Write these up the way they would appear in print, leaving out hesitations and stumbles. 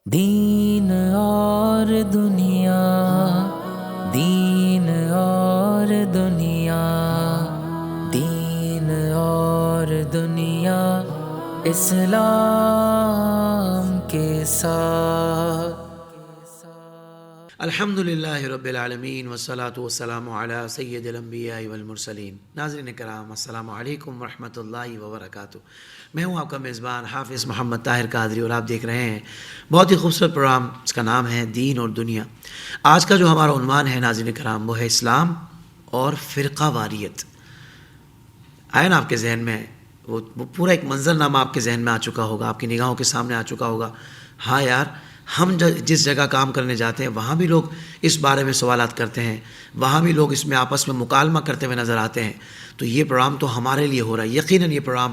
دین اور دنیا، دین اور دنیا، دین اور دنیا اسلام کے ساتھ۔ الحمدللہ رب العالمین والصلاة والسلام علی سید الانبیاء والمرسلین۔ ناظرین کرام، السلام علیکم ورحمۃ اللہ وبرکاتہ۔ میں ہوں آپ کا میزبان حافظ محمد طاہر قادری اور آپ دیکھ رہے ہیں بہت ہی خوبصورت پروگرام، اس کا نام ہے دین اور دنیا۔ آج کا جو ہمارا عنوان ہے ناظرین کرام وہ ہے اسلام اور فرقہ واریت۔ آئے نا آپ کے ذہن میں وہ پورا ایک منظر نامہ آپ کے ذہن میں آ چکا ہوگا، آپ کی نگاہوں کے سامنے آ چکا ہوگا۔ ہاں یار، ہم جس جگہ کام کرنے جاتے ہیں وہاں بھی لوگ اس بارے میں سوالات کرتے ہیں، وہاں بھی لوگ اس میں آپس میں مکالمہ کرتے ہوئے نظر آتے ہیں۔ تو یہ پروگرام تو ہمارے لیے ہو رہا ہے، یقیناً یہ پروگرام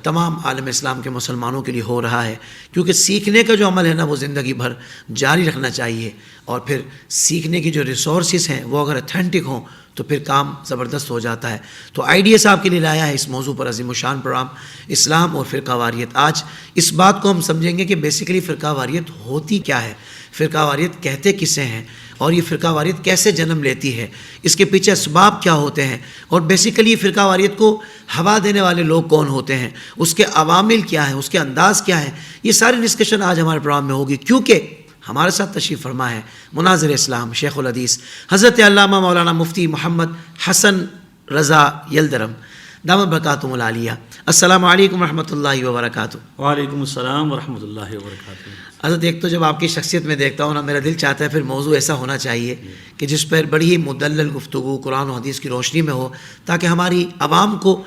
تمام عالم اسلام کے مسلمانوں کے لیے ہو رہا ہے، کیونکہ سیکھنے کا جو عمل ہے نا وہ زندگی بھر جاری رکھنا چاہیے، اور پھر سیکھنے کی جو ریسورسز ہیں وہ اگر اتھینٹک ہوں تو پھر کام زبردست ہو جاتا ہے۔ تو آئی ڈی ایس آپ کے لیے لایا ہے اس موضوع پر عظیم الشان پروگرام، اسلام اور فرقہ واریت۔ آج اس بات کو ہم سمجھیں گے کہ بیسیکلی فرقہ واریت ہوتی کیا ہے، فرقہ واریت کہتے کسے ہیں، اور یہ فرقہ واریت کیسے جنم لیتی ہے، اس کے پیچھے اسباب کیا ہوتے ہیں، اور بیسیکلی فرقہ واریت کو ہوا دینے والے لوگ کون ہوتے ہیں، اس کے عوامل کیا ہیں، اس کے انداز کیا ہیں۔ یہ ساری ڈسکشن آج ہمارے پروگرام میں ہوگی، کیونکہ ہمارے ساتھ تشریف فرما ہے مناظر اسلام شیخ الحدیث حضرت علامہ مولانا مفتی محمد حسن رضا یلدرم دامت برکاتہم العالیہ۔ السلام علیکم ورحمۃ اللہ وبرکاتہ۔ وعلیکم السلام ورحمۃ اللہ وبرکاتہ۔ حضرت ایک تو جب آپ کی شخصیت میں دیکھتا ہوں نا، میرا دل چاہتا ہے پھر موضوع ایسا ہونا چاہیے کہ جس پر بڑی ہی مدلل گفتگو قرآن و حدیث کی روشنی میں ہو، تاکہ ہماری عوام کو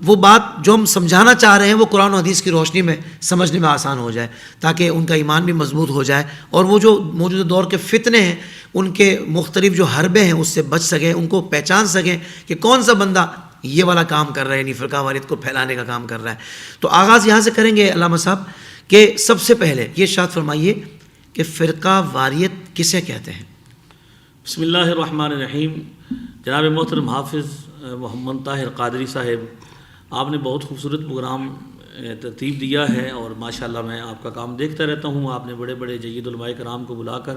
وہ بات جو ہم سمجھانا چاہ رہے ہیں وہ قرآن و حدیث کی روشنی میں سمجھنے میں آسان ہو جائے، تاکہ ان کا ایمان بھی مضبوط ہو جائے، اور وہ جو موجودہ دور کے فتنے ہیں ان کے مختلف جو حربے ہیں اس سے بچ سکیں، ان کو پہچان سکیں کہ کون سا بندہ یہ والا کام کر رہا ہے، یعنی فرقہ واریت کو پھیلانے کا کام کر رہا ہے۔ تو آغاز یہاں سے کریں گے علامہ صاحب کہ سب سے پہلے یہ ارشاد فرمائیے کہ فرقہ واریت کسے کہتے ہیں؟ بسم اللہ الرحمن الرحیم۔ جناب محترم حافظ محمد طاہر قادری صاحب، آپ نے بہت خوبصورت پروگرام ترتیب دیا ہے، اور ماشاءاللہ میں آپ کا کام دیکھتا رہتا ہوں۔ آپ نے بڑے بڑے جید علماء کرام کو بلا کر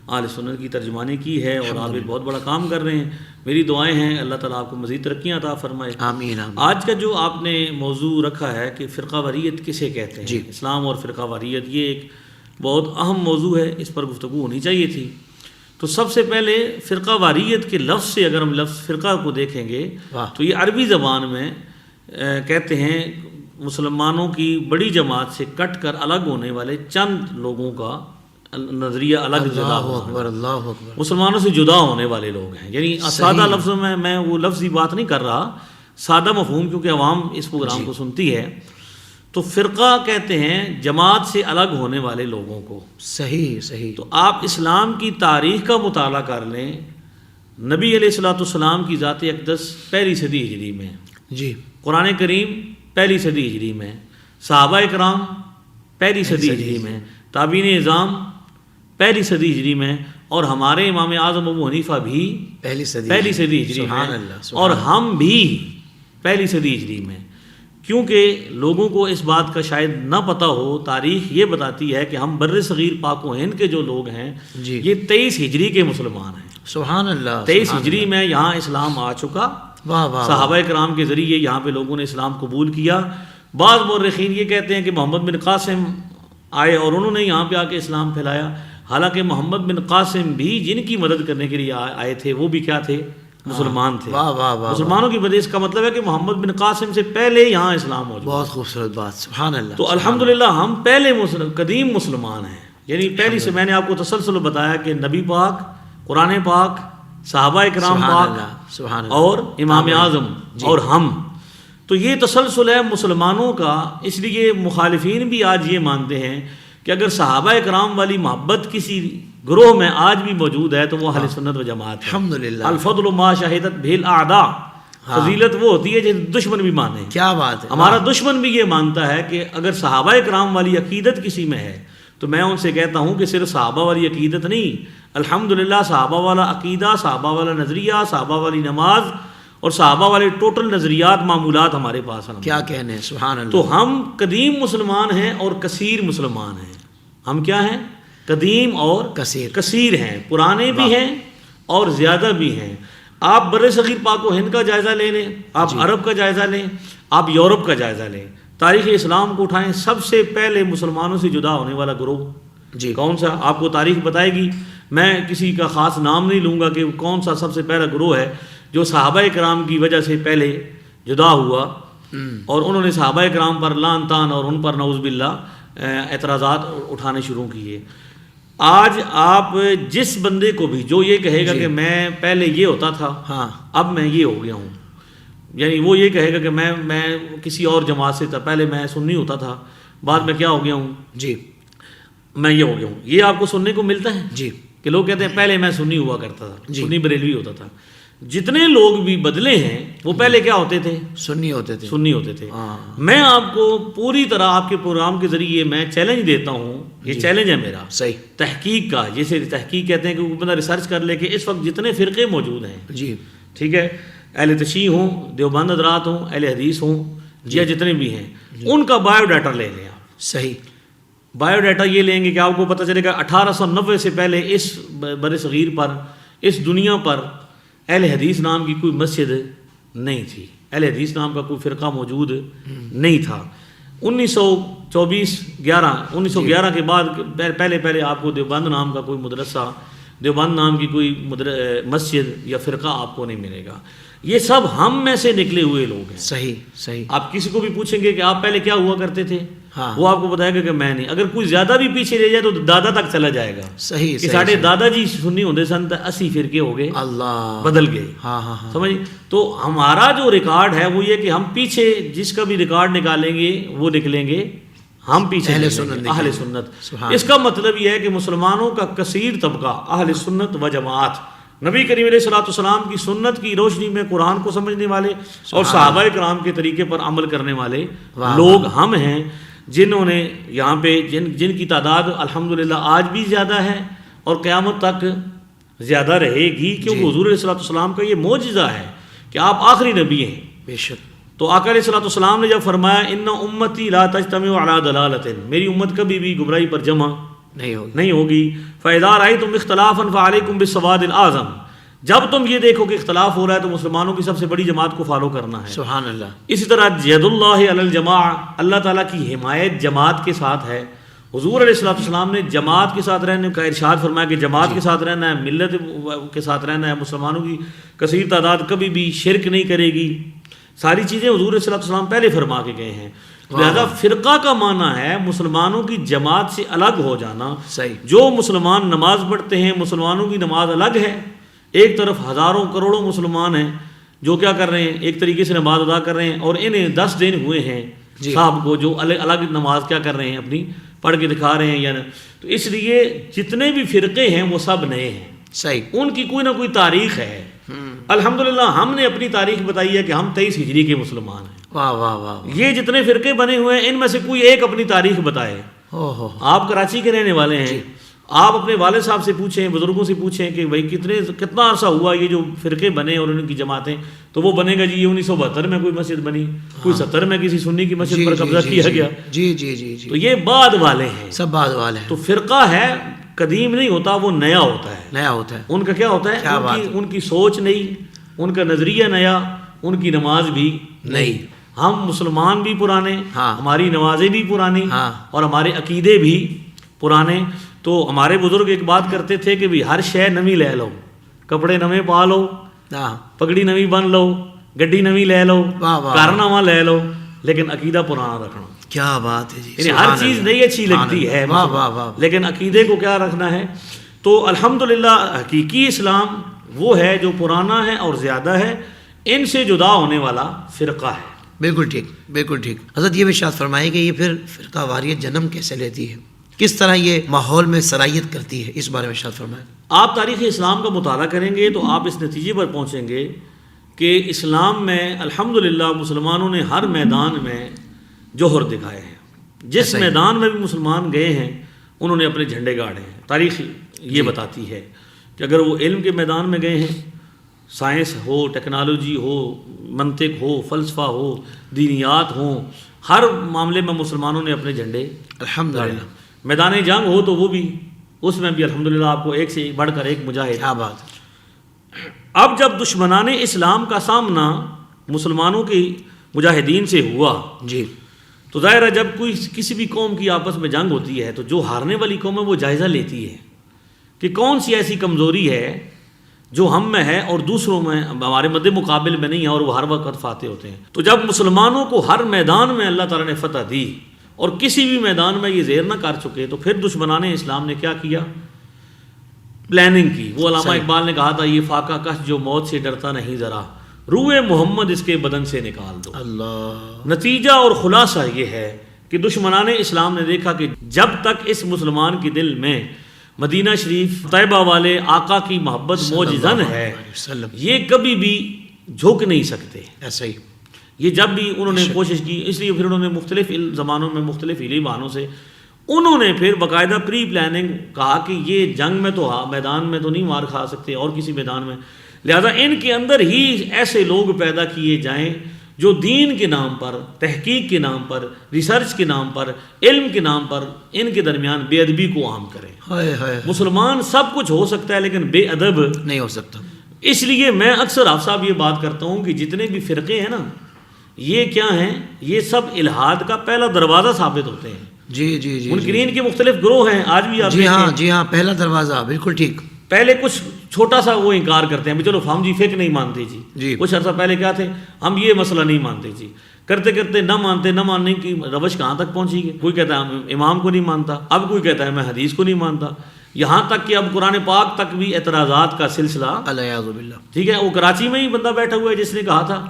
اہل سنت کی ترجمانی کی ہے، اور آپ ایک بہت بڑا کام کر رہے ہیں۔ میری دعائیں ہیں اللہ تعالیٰ آپ کو مزید ترقیاں عطا فرمائے، آمین آمین۔ آج کا جو آپ نے موضوع رکھا ہے کہ فرقہ واریت کسے کہتے ہیں، جی، اسلام اور فرقہ واریت، یہ ایک بہت اہم موضوع ہے، اس پر گفتگو ہونی چاہیے تھی۔ تو سب سے پہلے فرقہ واریت کے لفظ سے اگر ہم لفظ فرقہ کو دیکھیں گے تو یہ عربی زبان میں کہتے ہیں مسلمانوں کی بڑی جماعت سے کٹ کر الگ ہونے والے چند لوگوں کا نظریہ الگ جدا اللہ اکبر، مسلمانوں سے جدا ہونے والے لوگ ہیں۔ یعنی سادہ لفظوں میں وہ لفظی بات نہیں کر رہا، سادہ مفہوم، کیونکہ عوام اس پروگرام کو سنتی ہے۔ تو فرقہ کہتے ہیں جماعت سے الگ ہونے والے لوگوں کو۔ صحیح صحیح۔ تو آپ اسلام کی تاریخ کا مطالعہ کر لیں، نبی علیہ الصلوۃ والسلام کی ذات اقدس پہلی صدی ہجری میں، جی، قرآن کریم پہلی صدی ہجری میں، صحابہ کرام پہلی صدی ہجری میں، تابعین اعظام پہلی صدی ہجری میں، اور ہمارے امام اعظم ابو حنیفہ بھی پہلی صدی ہجری سبحان میں، اللہ، اور ہم بھی پہلی صدی ہجری میں۔ کیونکہ لوگوں کو اس بات کا شاید نہ پتہ ہو، تاریخ یہ بتاتی ہے کہ ہم بر صغیر پاک و ہند کے جو لوگ ہیں جی، یہ 23 ہجری کے مسلمان ہیں۔ سبحان اللہ، 23 ہجری میں یہاں اسلام آ چکا، واہ واہ، صحابہ کرام کے ذریعے یہاں پہ لوگوں نے اسلام قبول کیا۔ بعض مورخین یہ کہتے ہیں کہ محمد بن قاسم آئے اور انہوں نے یہاں پہ آ کے اسلام پھیلایا، حالانکہ محمد بن قاسم بھی جن کی مدد کرنے کے لیے آئے تھے وہ بھی کیا تھے؟ مسلمان تھے۔ واہ واہ واہ، مسلمانوں کی وجہ، اس کا مطلب ہے کہ محمد بن قاسم سے پہلے یہاں اسلام ہو چکا۔ بہت خوبصورت بات، سبحان اللہ۔ تو الحمدللہ ہم پہلے قدیم مسلمان ہیں، یعنی پہلی سے میں نے آپ کو تسلسل بتایا کہ نبی پاک، قرآن پاک، صحابہ کرام پاک اور امام اعظم اور ہم، تو یہ تسلسل ہے مسلمانوں کا۔ اس لیے مخالفین بھی آج یہ مانتے ہیں کہ اگر صحابہ کرام والی محبت کسی گروہ میں آج بھی موجود ہے تو وہ اہل سنت و جماعت ہے۔ الحمدللہ، الفضل ما شہدت بہ الاعداء، فضیلت وہ ہوتی ہے جسے دشمن بھی مانے۔ کیا بات ہے، ہمارا دشمن بھی یہ مانتا ہے کہ اگر صحابہ کرام والی عقیدت کسی میں ہے تو میں ان سے کہتا ہوں کہ صرف صحابہ والی عقیدت نہیں، الحمدللہ صحابہ والا عقیدہ، صحابہ والا نظریہ، صحابہ والی نماز اور صحابہ والے ٹوٹل نظریات معمولات ہمارے پاس ہیں۔ کیا کہنے ہیں، سبحان اللہ۔ تو ہم قدیم مسلمان ہیں اور کثیر مسلمان ہیں۔ ہم کیا ہیں؟ قدیم اور کثیر ہیں، پرانے بھی ہیں اور زیادہ بھی ہیں۔ آپ بر صغیر پاک و ہند کا جائزہ لے لیں، آپ عرب کا جائزہ لیں، آپ یورپ کا جائزہ لیں، تاریخ اسلام کو اٹھائیں، سب سے پہلے مسلمانوں سے جدا ہونے والا گروہ کون سا آپ کو تاریخ بتائے گی۔ میں کسی کا خاص نام نہیں لوں گا کہ کون سا سب سے پہلا گروہ ہے جو صحابہ کرام کی وجہ سے پہلے جدا ہوا اور انہوں نے صحابہ کرام پر لعن طعن اور ان پر نعوذ باللہ اعتراضات اٹھانے شروع کیے۔ آج آپ جس بندے کو بھی جو یہ کہے گا کہ میں پہلے یہ ہوتا تھا اب میں یہ ہو گیا ہوں، یعنی وہ یہ کہے گا کہ میں کسی اور جماعت سے تھا، پہلے میں سنی ہوتا تھا، بعد میں کیا ہو گیا ہوں، میں یہ ہو گیا ہوں، یہ آپ کو سننے کو ملتا ہے کہ لوگ کہتے ہیں پہلے میں سنی ہوا کرتا تھا، سنی بریلوی ہوتا تھا۔ جتنے لوگ بھی بدلے ہیں وہ پہلے کیا ہوتے تھے، سنی ہوتے تھے۔ میں آپ کو پوری طرح آپ کے پروگرام کے ذریعے میں چیلنج دیتا ہوں، یہ چیلنج ہے میرا تحقیق کا، جیسے تحقیق کہتے ہیں کہ وہ بندہ ریسرچ کر لے کہ اس وقت جتنے فرقے موجود ہیں، ٹھیک ہے، اہل تشیع ہوں، دیوبند حضرات ہوں، اہل حدیث ہوں، یا جتنے بھی ہیں، ان کا بایو ڈاٹا لے لیں آپ۔ بایو ڈاٹا یہ لیں گے کہ آپ کو پتہ چلے گا 1890 سے پہلے اس بر صغیر پر، اس دنیا پر اہل حدیث نام کی کوئی مسجد نہیں تھی، اہل حدیث نام کا کوئی فرقہ موجود نہیں تھا۔ 1911 کے بعد پہلے آپ کو دیوبند نام کا کوئی مدرسہ، دیوبند نام کی کوئی مسجد یا فرقہ آپ کو نہیں ملے گا۔ یہ سب ہم میں سے نکلے ہوئے لوگ ہیں۔ صحیح۔ آپ کسی کو بھی پوچھیں گے کہ آپ پہلے کیا ہوا کرتے تھے، وہ آپ کو بتائے گا کہ میں نہیں۔ اگر کوئی زیادہ بھی پیچھے لے جائے تو دادا تک چلا جائے گا، کہ ساڑھے دادا جی سنی ہوندے سن 80 فرقے ہو گئے، بدل گئے، سمجھ۔ تو ہمارا جو ریکارڈ ہے وہ یہ کہ ہم پیچھے جس کا بھی ریکارڈ نکالیں گے وہ لکھ لیں گے ہم پیچھے اہل سنت۔ اس کا مطلب یہ ہے کہ مسلمانوں کا کثیر طبقہ اہل سنت و جماعت، نبی کریم علیہ الصلوۃ والسلام کی سنت کی روشنی میں قرآن کو سمجھنے والے اور صحابہ کرام کے طریقے پر عمل کرنے والے لوگ ہم ہیں، جنہوں نے یہاں پہ جن کی تعداد الحمدللہ آج بھی زیادہ ہے اور قیامت تک زیادہ رہے گی، کیونکہ حضور علیہ الصلوۃ والسلام کا یہ معجزہ ہے کہ آپ آخری نبی ہیں۔ بے شک۔ تو آقا علیہ الصلوۃ والسلام نے جب فرمایا ان امتی لا تجتمع علی ضلالۃ، میری امت کبھی بھی گمراہی پر جمع نہیں ہوگی، فَإِذَا رَأَيْتُمْ اخْتِلَافًا فَعَلَيْكُمْ بِالسَّوَادِ الْأَعْظَمِ، جب تم یہ دیکھو کہ اختلاف ہو رہا ہے تو مسلمانوں کی سب سے بڑی جماعت کو فالو کرنا ہے۔ سبحان اللہ۔ اسی طرح ید اللہ علی الجماع، اللہ تعالیٰ کی حمایت جماعت کے ساتھ ہے۔ حضور علیہ الصلوۃ والسلام نے جماعت کے ساتھ رہنے کا ارشاد فرمایا کہ جماعت کے ساتھ رہنا ہے، ملت کے ساتھ رہنا ہے، مسلمانوں کی کثیر تعداد کبھی بھی شرک نہیں کرے گی، ساری چیزیں حضور علیہ الصلوۃ والسلام پہلے فرما کے گئے ہیں۔ لہذا فرقہ کا معنی ہے مسلمانوں کی جماعت سے الگ ہو جانا۔ جو مسلمان نماز پڑھتے ہیں، مسلمانوں کی نماز الگ ہے، ایک طرف ہزاروں کروڑوں مسلمان ہیں جو کیا کر رہے ہیں، ایک طریقے سے نماز ادا کر رہے ہیں، اور انہیں 10 دن ہوئے ہیں صاحب کو جو الگ نماز کیا کر رہے ہیں، اپنی پڑھ کے دکھا رہے ہیں یا تو اس لیے جتنے بھی فرقے ہیں وہ سب نئے ہیں، ان کی کوئی نہ کوئی تاریخ ہے۔ الحمدللہ ہم نے اپنی تاریخ بتائی ہے کہ ہم 23 ہجری کے مسلمان ہیں۔ واہ واہ واہ۔ یہ جتنے فرقے بنے ہوئے ہیں ان میں سے کوئی ایک اپنی تاریخ بتائے۔ آپ کراچی کے رہنے والے ہیں، آپ اپنے والد صاحب سے پوچھیں، بزرگوں سے پوچھیں کہ بھائی کتنا عرصہ ہوا یہ جو فرقے بنے اور ان کی جماعتیں، تو وہ بنے گا جی یہ 1972 میں کوئی مسجد بنی، کوئی 70 میں کسی سنی کی مسجد پر قبضہ کیا گیا۔ تو یہ بعد والے ہیں، سب بعد والے ہیں۔ تو فرقہ ہے قدیم نہیں ہوتا، وہ نیا ہوتا ہے۔ ان کا کیا ہوتا ہے، ان کی سوچ نئی، ان کا نظریہ نیا، ان کی نماز بھی نئی۔ ہم مسلمان بھی پرانے، ہماری نمازیں بھی پرانی اور ہمارے عقیدے بھی پرانے۔ تو ہمارے بزرگ ایک بات کرتے تھے کہ بھی ہر شے نوی لے لو، کپڑے نویں پا لو، پگڑی نوی بن لو، گڈی نوی لے لو، گھر نواں لے لو، لیکن عقیدہ پرانا رکھنا۔ کیا بات ہے جی، یعنی ہر چیز نئی اچھی لگتی ہے لیکن عقیدے کو کیا رکھنا ہے۔ تو الحمدللہ حقیقی اسلام وہ ہے جو پرانا ہے اور زیادہ ہے، ان سے جدا ہونے والا فرقہ ہے۔ بالکل ٹھیک، بالکل ٹھیک۔ حضرت یہ بھی ارشاد فرمائے کہ یہ پھر فرقہ واریت جنم کیسے لیتی ہے، کس طرح یہ ماحول میں صلاحیت کرتی ہے، اس بارے میں ارشاد فرمائے۔ آپ تاریخ اسلام کا مطالعہ کریں گے تو آپ اس نتیجے پر پہنچیں گے کہ اسلام میں الحمدللہ مسلمانوں نے ہر میدان میں جوہر دکھائے ہیں، جس میدان میں بھی مسلمان گئے ہیں انہوں نے اپنے جھنڈے گاڑے ہیں۔ تاریخ یہ بتاتی ہے کہ اگر وہ علم کے میدان میں گئے ہیں، سائنس ہو، ٹیکنالوجی ہو، منطق ہو، فلسفہ ہو، دینیات ہوں، ہر معاملے میں مسلمانوں نے اپنے جھنڈے الحمدللہ۔ میدان جنگ ہو تو وہ بھی اس میں بھی الحمدللہ آپ کو ایک سے بڑھ کر ایک مجاہد. کیا بات. اب جب دشمنان اسلام کا سامنا مسلمانوں کی مجاہدین سے ہوا جی تو ظاہر ہے جب کوئی کسی بھی قوم کی آپس میں جنگ ہوتی ہے تو جو ہارنے والی قوم ہے وہ جائزہ لیتی ہے کہ کون سی ایسی کمزوری ہے جو ہم میں ہے اور دوسروں میں ہمارے مد مقابل میں نہیں ہے اور وہ ہر وقت فاتح ہوتے ہیں. تو جب مسلمانوں کو ہر میدان میں اللہ تعالیٰ نے فتح دی اور کسی بھی میدان میں یہ زیر نہ کر چکے تو پھر دشمنان اسلام نے کیا کیا؟ پلاننگ کی. وہ علامہ اقبال نے کہا تھا یہ فاقہ کش جو موت سے ڈرتا نہیں ذرا روح محمد اس کے بدن سے نکال دو. اللہ. نتیجہ اور خلاصہ یہ ہے کہ دشمنان اسلام نے دیکھا کہ جب تک اس مسلمان کے دل میں مدینہ شریف طیبہ والے آقا کی محبت موجزن ہے یہ کبھی بھی جھک نہیں سکتے. ایسا ہی یہ جب بھی انہوں نے کوشش کی اس لیے پھر انہوں نے مختلف زمانوں میں مختلف ہیلی بہانوں سے انہوں نے پھر باقاعدہ پری پلاننگ کہا کہ یہ جنگ میں تو میدان میں تو نہیں مار کھا سکتے اور کسی میدان میں، لہذا ان کے اندر ہی ایسے لوگ پیدا کیے جائیں جو دین کے نام پر، تحقیق کے نام پر، ریسرچ کے نام پر، علم کے نام پر ان کے درمیان بے ادبی کو عام کریں. مسلمان سب کچھ ہو سکتا ہے لیکن بے ادب نہیں ہو سکتا. اس لیے میں اکثر آپ صاحب یہ بات کرتا ہوں کہ جتنے بھی فرقے ہیں نا یہ کیا ہیں؟ یہ سب الحاد کا پہلا دروازہ ثابت ہوتے ہیں. جی جی جی. منکرین کے مختلف گروہ ہیں آج بھی آپ جی ہاں جی ہاں پہلا دروازہ بالکل ٹھیک. پہلے کچھ چھوٹا سا وہ انکار کرتے ہیں چلو ہم جی فقہ نہیں مانتے جی. کچھ عرصہ پہلے کیا تھے ہم یہ مسئلہ نہیں مانتے جی. کرتے کرتے نہ ماننے کی روش کہاں تک پہنچی گئی. کوئی کہتا ہے امام کو نہیں مانتا، اب کوئی کہتا ہے میں حدیث کو نہیں مانتا، یہاں تک کہ اب قرآن پاک تک بھی اعتراضات کا سلسلہ. الیاذ باللہ. ٹھیک ہے. وہ کراچی میں ہی بندہ بیٹھا ہوا ہے جس نے کہا تھا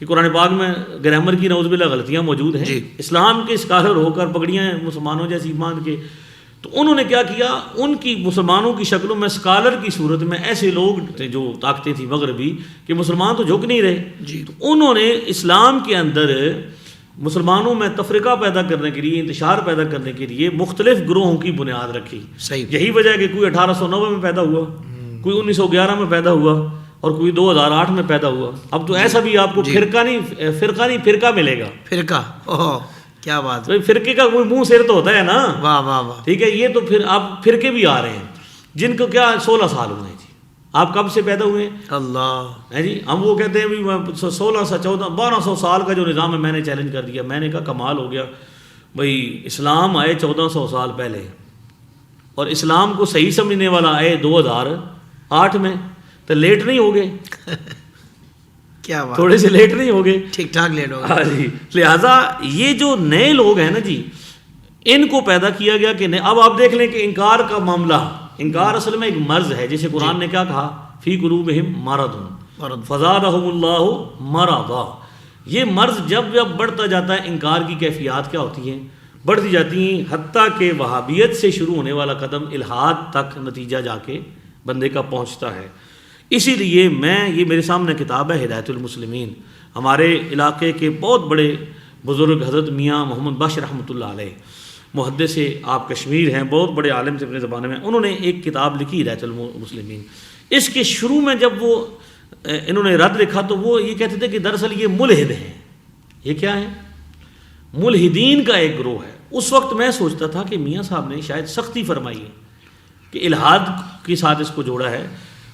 کہ قرآن پاک میں گرامر کی نعوذ باللہ غلطیاں موجود ہیں. اسلام کے اسکالر ہو کر پگڑیاں مسلمانوں جیسی باندھ کے تو انہوں نے کیا کیا، ان کی مسلمانوں کی شکلوں میں اسکالر کی صورت میں ایسے لوگ تھے جو طاقتیں تھیں مغربی کہ مسلمان تو جھک نہیں رہے جی. تو انہوں نے اسلام کے اندر مسلمانوں میں تفرقہ پیدا کرنے کے لیے، انتشار پیدا کرنے کے لیے مختلف گروہوں کی بنیاد رکھی. صحیح. یہی وجہ ہے کہ کوئی 1890 میں پیدا ہوا، کوئی 1911 میں پیدا ہوا اور کوئی 2008 میں پیدا ہوا. اب تو ایسا بھی آپ کو فرقہ نہیں فرقہ ملے گا. فرقہ کیا بات. فرقے کا کوئی منہ سر تو ہوتا ہے نا. واہ واہ واہ. ٹھیک ہے. یہ تو پھر اب فرقے بھی آ رہے ہیں جن کو کیا 16 سال ہوئے جی. آپ کب سے پیدا ہوئے؟ اللہ ہے جی. ہم وہ کہتے ہیں بھی 16 سے 14 1200 سال کا جو نظام ہے میں نے چیلنج کر دیا. میں نے کہا کمال ہو گیا بھائی، اسلام آئے 1400 سال پہلے اور اسلام کو صحیح سمجھنے والا آئے 2008 میں، تو لیٹ نہیں ہو گئے؟ کیا بات. تھوڑے سے لیٹ نہیں ہو گئے؟ ٹھیک ٹھاک لیٹ ہو گئے. ہاں جی. لہٰذا یہ جو نئے لوگ ہیں نا جی ان کو پیدا کیا گیا کہ اب آپ دیکھ لیں کہ انکار کا معاملہ، انکار اصل میں ایک مرض ہے. جیسے قرآن نے کیا کہا، فی قلوبہم مرض فزادہم اللہ مرضا. یہ مرض جب بڑھتا جاتا ہے انکار کی کیفیات کیا ہوتی ہیں؟ بڑھتی جاتی ہیں، حتیٰ کہ وہابیت سے شروع ہونے والا قدم الحاد تک نتیجہ جا کے بندے کا پہنچتا ہے. اسی لیے یہ میرے سامنے کتاب ہے ہدایت المسلمین. ہمارے علاقے کے بہت بڑے بزرگ حضرت میاں محمد بخش رحمۃ اللہ علیہ، محدث آپ کشمیر ہیں، بہت بڑے عالم سے اپنے زمانے میں، انہوں نے ایک کتاب لکھی ہدایت المسلمین. اس کے شروع میں جب وہ انہوں نے رد لکھا تو وہ یہ کہتے تھے کہ دراصل یہ ملحد ہیں. یہ کیا ہے؟ ملحدین کا ایک گروہ ہے. اس وقت میں سوچتا تھا کہ میاں صاحب نے شاید سختی فرمائی ہے کہ الحاد کے ساتھ اس کو جوڑا ہے.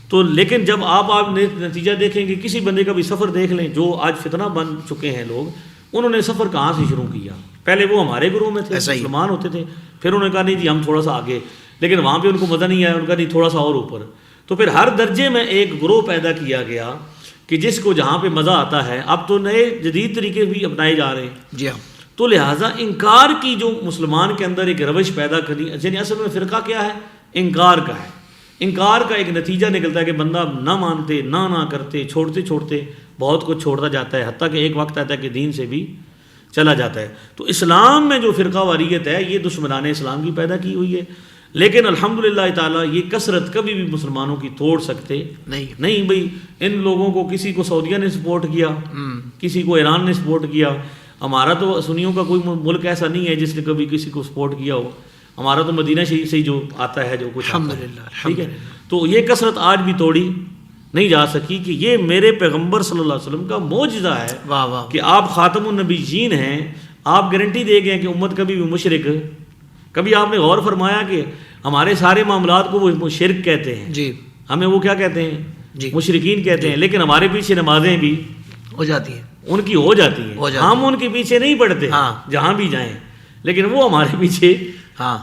تو لیکن جب آپ نتیجہ دیکھیں گے، کسی بندے کا بھی سفر دیکھ لیں جو آج فتنہ بن چکے ہیں لوگ، انہوں نے سفر کہاں سے شروع کیا؟ پہلے وہ ہمارے گروہ میں تھے، مسلمان ہوتے تھے، پھر انہوں نے کہا نہیں جی ہم تھوڑا سا آگے، لیکن وہاں پہ ان کو مزہ نہیں آیا، ان کا نہیں تھوڑا سا اور اوپر. تو پھر ہر درجے میں ایک گروہ پیدا کیا گیا کہ جس کو جہاں پہ مزہ آتا ہے. اب تو نئے جدید طریقے بھی اپنائے جا رہے ہیں جی ہاں. تو لہٰذا انکار کی جو مسلمان کے اندر ایک روش پیدا کرنی، یعنی اصل میں فرقہ کیا ہے؟ انکار کا ہے. انکار کا ایک نتیجہ نکلتا ہے کہ بندہ نہ مانتے، نہ کرتے، چھوڑتے بہت کچھ چھوڑتا جاتا ہے، حتیٰ کہ ایک وقت آتا ہے کہ دین سے بھی چلا جاتا ہے. تو اسلام میں جو فرقہ واریت ہے یہ دشمنان اسلام کی پیدا کی ہوئی ہے. لیکن الحمدللہ تعالیٰ یہ کثرت کبھی بھی مسلمانوں کی توڑ سکتے نہیں. بھائی ان لوگوں کو کسی کو سعودیہ نے سپورٹ کیا، کسی کو ایران نے سپورٹ کیا. ہمارا تو سنیوں کا کوئی ملک ایسا نہیں ہے جس نے کبھی کسی کو سپورٹ کیا ہو. ہمارا تو مدینہ شریف سے ہی جو آتا ہے جو کچھ الحمدللہ. ٹھیک ہے. تو یہ کثرت آج بھی توڑی نہیں جا سکی کہ یہ میرے پیغمبر صلی اللہ علیہ وسلم کا معجزہ ہے. واہ واہ. کہ آپ خاتم النبیین ہیں. آپ گارنٹی دے گئے کہ امت کبھی بھی مشرک. کبھی آپ نے غور فرمایا کہ ہمارے سارے معاملات کو وہ شرک کہتے ہیں، جی ہمیں وہ کیا کہتے ہیں، جی مشرکین کہتے ہیں، لیکن ہمارے پیچھے نمازیں بھی ہو جاتی ہے. ان کی ہو جاتی ہیں، ہم ان کے پیچھے نہیں پڑھتے جہاں بھی جائیں، لیکن وہ ہمارے پیچھے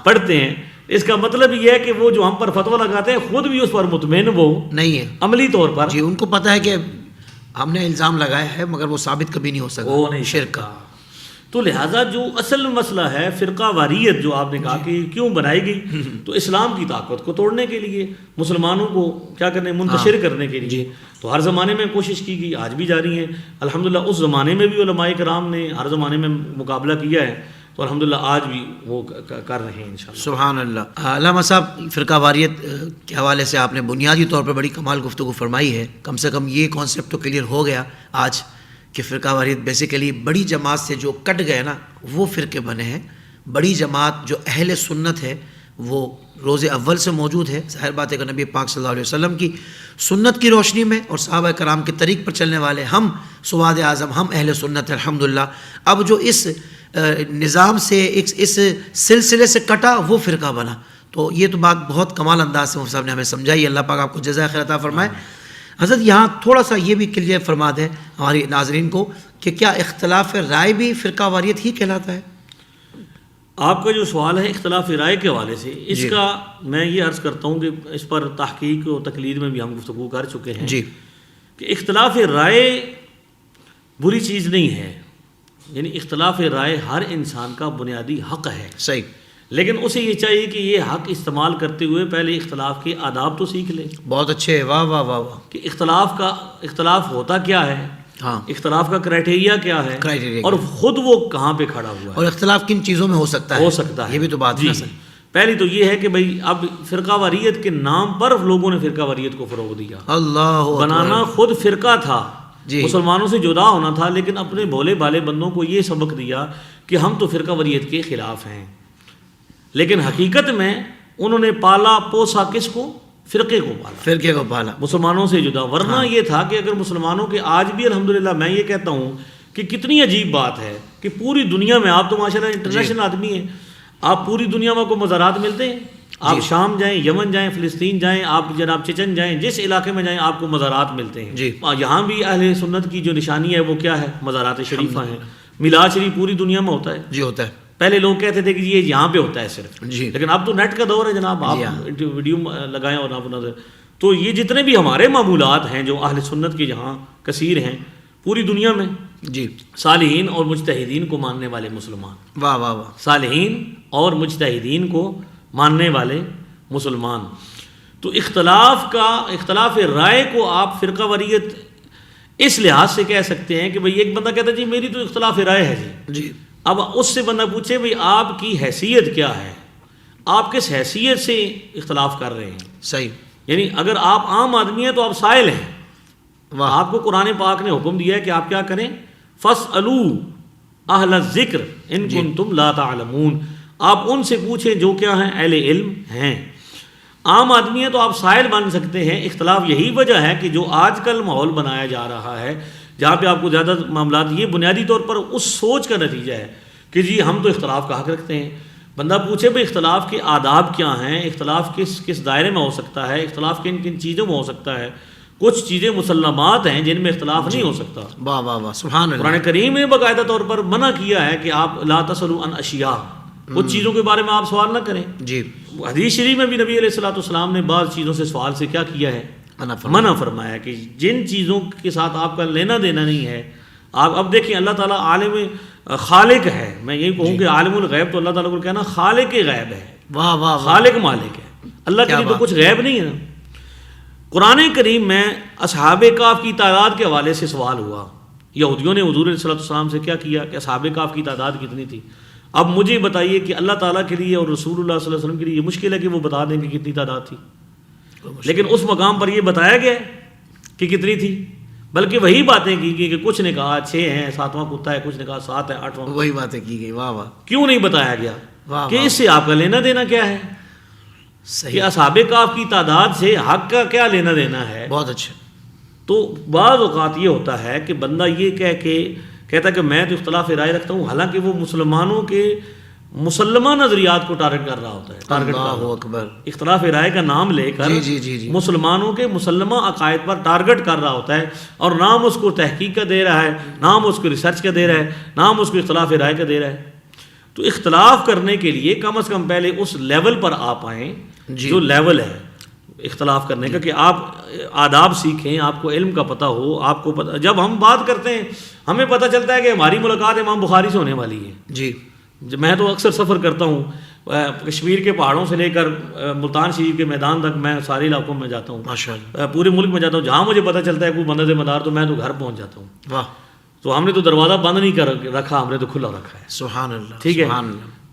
پڑھتے ہیں. اس کا مطلب یہ ہے کہ وہ جو ہم پر فتویٰ لگاتے ہیں خود بھی اس پر مطمئن وہ نہیں ہے عملی طور پر. جی ان کو پتہ ہے کہ ہم نے الزام لگایا ہے مگر وہ ثابت کبھی نہیں ہو سکتا، وہ نہیں شرک کا. تو لہٰذا جو اصل مسئلہ ہے فرقہ واریت جو آپ نے کہا کہ کیوں بنائی گئی، تو اسلام کی طاقت کو توڑنے کے لیے، مسلمانوں کو کیا کرنے، منتشر کرنے کے لیے. تو ہر زمانے میں کوشش کی گئی، آج بھی جاری ہے الحمدللہ. اس زمانے میں بھی علماء کرام نے ہر زمانے میں مقابلہ کیا ہے، تو الحمدللہ آج بھی وہ کر رہے ہیں انشاءاللہ. سبحان اللہ. علامہ صاحب فرقہ واریت کے حوالے سے آپ نے بنیادی طور پر بڑی کمال گفتگو فرمائی ہے. کم سے کم یہ کانسیپٹ تو کلیئر ہو گیا آج کہ فرقہ واریت بیسیکلی بڑی جماعت سے جو کٹ گئے نا وہ فرقے بنے ہیں. بڑی جماعت جو اہل سنت ہے وہ روز اول سے موجود ہے. ظاہر بات ہے کہ نبی پاک صلی اللہ علیہ وسلم کی سنت کی روشنی میں اور صحابہ کرام کے طریق پر چلنے والے ہم سواد اعظم، ہم اہل سنت الحمدللہ. اب جو اس نظام سے اس سلسلے سے کٹا وہ فرقہ بنا. تو یہ تو بات بہت کمال انداز سے مفتی صاحب نے ہمیں سمجھائی. اللہ پاک آپ کو جزائے خیر عطا فرمائے. حضرت یہاں تھوڑا سا یہ بھی کلیئر فرما دیں ہماری ناظرین کو کہ کیا اختلاف رائے بھی فرقہ واریت ہی کہلاتا ہے؟ آپ کا جو سوال ہے اختلاف رائے کے حوالے سے، اس کا میں یہ عرض کرتا ہوں کہ اس پر تحقیق و تقلید میں بھی ہم گفتگو کر چکے ہیں جی کہ اختلاف رائے بری چیز نہیں ہے. یعنی اختلاف رائے ہر انسان کا بنیادی حق ہے، صحیح، لیکن اسے یہ چاہیے کہ یہ حق استعمال کرتے ہوئے پہلے اختلاف کے آداب تو سیکھ لے. بہت اچھے، واہ واہ واہ واہ. کہ اختلاف ہوتا کیا ہے، اختلاف کا کرائٹیریا کیا ہے، اور خود وہ کہاں پہ کھڑا ہوا ہے، اور اختلاف کن چیزوں میں ہو سکتا ہے. یہ بھی تو بات ہے. پہلی تو یہ ہے کہ بھئی اب فرقہ واریت کے نام پر لوگوں نے فرقہ واریت کو فروغ دیا. اللہ بنانا خود فرقہ تھا، مسلمانوں سے جدا ہونا تھا، لیکن اپنے بھولے بھالے بندوں کو یہ سبق دیا کہ ہم تو فرقہ واریت کے خلاف ہیں. لیکن حقیقت میں انہوں نے پالا پوسا کس کو؟ فرقے کو پالا، فرقے کو پالا، مسلمانوں سے جدا. ورنہ یہ تھا کہ اگر مسلمانوں کے آج بھی الحمدللہ میں یہ کہتا ہوں کہ کتنی عجیب بات ہے کہ پوری دنیا میں آپ تو ماشاءاللہ انٹرنیشنل آدمی ہیں، آپ پوری دنیا میں کو مزارات ملتے ہیں. آپ شام جائیں، یمن جائیں، فلسطین جائیں، آپ جناب چچن جائیں، جس علاقے میں جائیں آپ کو مزارات ملتے ہیں. یہاں بھی اہل سنت کی جو نشانی ہے وہ کیا ہے؟ مزارات شریفہ ہیں. میلاد شریف پوری دنیا میں ہوتا ہے. جی ہوتا ہے. پہلے لوگ کہتے تھے کہ یہ یہاں پہ ہوتا ہے صرف، لیکن اب تو نیٹ کا دور ہے جناب، آپ ویڈیو لگائیں اور آپ نظر. تو یہ جتنے بھی ہمارے معمولات ہیں جو اہل سنت کے جہاں کثیر ہیں پوری دنیا میں، صالحین اور مجتہدین کو ماننے والے مسلمان، واہ واہ واہ، صالحین اور مجتہدین کو ماننے والے مسلمان. تو اختلاف رائے کو آپ فرقہ واریت اس لحاظ سے کہہ سکتے ہیں کہ بھئی ایک بندہ کہتا ہے جی میری تو اختلاف رائے ہے جی. اب اس سے بندہ پوچھے بھئی آپ کی حیثیت کیا ہے، آپ کس حیثیت سے اختلاف کر رہے ہیں. صحیح. یعنی اگر آپ عام آدمی ہیں تو آپ سائل ہیں. آپ کو قرآن پاک نے حکم دیا ہے کہ آپ کیا کریں، فَاسْأَلُوا أَهْلَ الذِّكْرِ إِن كُنتُمْ لَا تَعْلَمُونَ. آپ ان سے پوچھیں جو کیا ہیں، اہل علم ہیں. عام آدمی ہیں تو آپ سائل بن سکتے ہیں. اختلاف یہی وجہ ہے کہ جو آج کل ماحول بنایا جا رہا ہے جہاں پہ آپ کو زیادہ معاملات، یہ بنیادی طور پر اس سوچ کا نتیجہ ہے کہ جی ہم تو اختلاف کا حق رکھتے ہیں. بندہ پوچھے بھئی اختلاف کے آداب کیا ہیں، اختلاف کس دائرے میں ہو سکتا ہے، اختلاف کن چیزوں میں ہو سکتا ہے. کچھ چیزیں مسلمات ہیں جن میں اختلاف نہیں ہو سکتا. واہ واہ واہ، سبحان اللہ. قرآن کریم نے باقاعدہ طور پر منع کیا ہے کہ آپ لا تسألوا عن اشیاء، کچھ چیزوں کے بارے میں آپ سوال نہ کریں. حدیث شریف میں بھی نبی علیہ الصلوۃ والسلام نے بعض چیزوں سے سوال سے کیا کیا ہے، منع فرمایا کہ جن چیزوں کے ساتھ آپ کا لینا دینا نہیں ہے. آپ اب دیکھیں اللہ تعالیٰ عالم خالق ہے. میں یہی کہوں کہ عالم الغیب تو اللہ تعالیٰ کو کہنا خالق غیب ہے. واہ واہ، خالق مالک ہے. اللہ کے لیے تو کچھ غیب نہیں ہے نا. قرآن کریم میں اصحاب کہف کی تعداد کے حوالے سے سوال ہوا. یہودیوں نے حضور علیہ الصلوۃ والسلام سے کیا کیا کہ اصحاب کہف کی تعداد کتنی تھی. اب مجھے بتائیے کہ اللہ تعالیٰ کے لیے اور رسول اللہ صلی اللہ علیہ وسلم کے لیے یہ مشکل ہے کہ وہ بتا دیں کہ کتنی تعداد تھی، لیکن اس مقام پر یہ بتایا گیا کہ کتنی تھی. بلکہ وہی باتیں کی گئی کہ کچھ نے کہا 6 ہیں، 7واں کتا ہے، کچھ نے کہا 7 ہے، 8واں. وہی باتیں کی گئی. واہ واہ. کیوں نہیں بتایا گیا کہ اس سے آپ کا لینا دینا کیا ہے؟ کہ اصحاب کہف کی تعداد سے حق کا کیا لینا دینا ہے. بہت اچھا. تو بعض اوقات یہ ہوتا ہے کہ بندہ یہ کہہ کے کہتا ہے کہ میں تو اختلاف رائے رکھتا ہوں، حالانکہ وہ مسلمانوں کے مسلمہ نظریات کو ٹارگٹ کر رہا ہوتا ہے. اللہ اکبر. اختلاف رائے کا نام لے کر جی مسلمانوں کے مسلمہ عقائد پر ٹارگٹ کر رہا ہوتا ہے, اور نام اس کو تحقیق کا دے رہا ہے, نام اس کو ریسرچ کا دے رہا ہے, نام اس کو اختلاف رائے کا دے رہا ہے. تو اختلاف کرنے کے لیے کم از کم پہلے اس لیول پر آپ آئیں جو لیول ہے اختلاف کرنے کا, کہ آپ آداب سیکھیں, آپ کو علم کا پتہ ہو. آپ کو پتہ, جب ہم بات کرتے ہیں ہمیں پتہ چلتا ہے کہ ہماری ملاقات امام بخاری سے ہونے والی ہے. جی میں تو اکثر سفر کرتا ہوں, کشمیر کے پہاڑوں سے لے کر ملتان شریف کے میدان تک میں سارے علاقوں میں جاتا ہوں, ماشاءاللہ پورے ملک میں جاتا ہوں. جہاں مجھے پتہ چلتا ہے کوئی بندہ مدار تو میں تو گھر پہنچ جاتا ہوں. واہ. تو ہم نے تو دروازہ بند نہیں کر رکھا, ہم نے تو کھلا رکھا ہے. سبحان اللہ. ٹھیک ہے.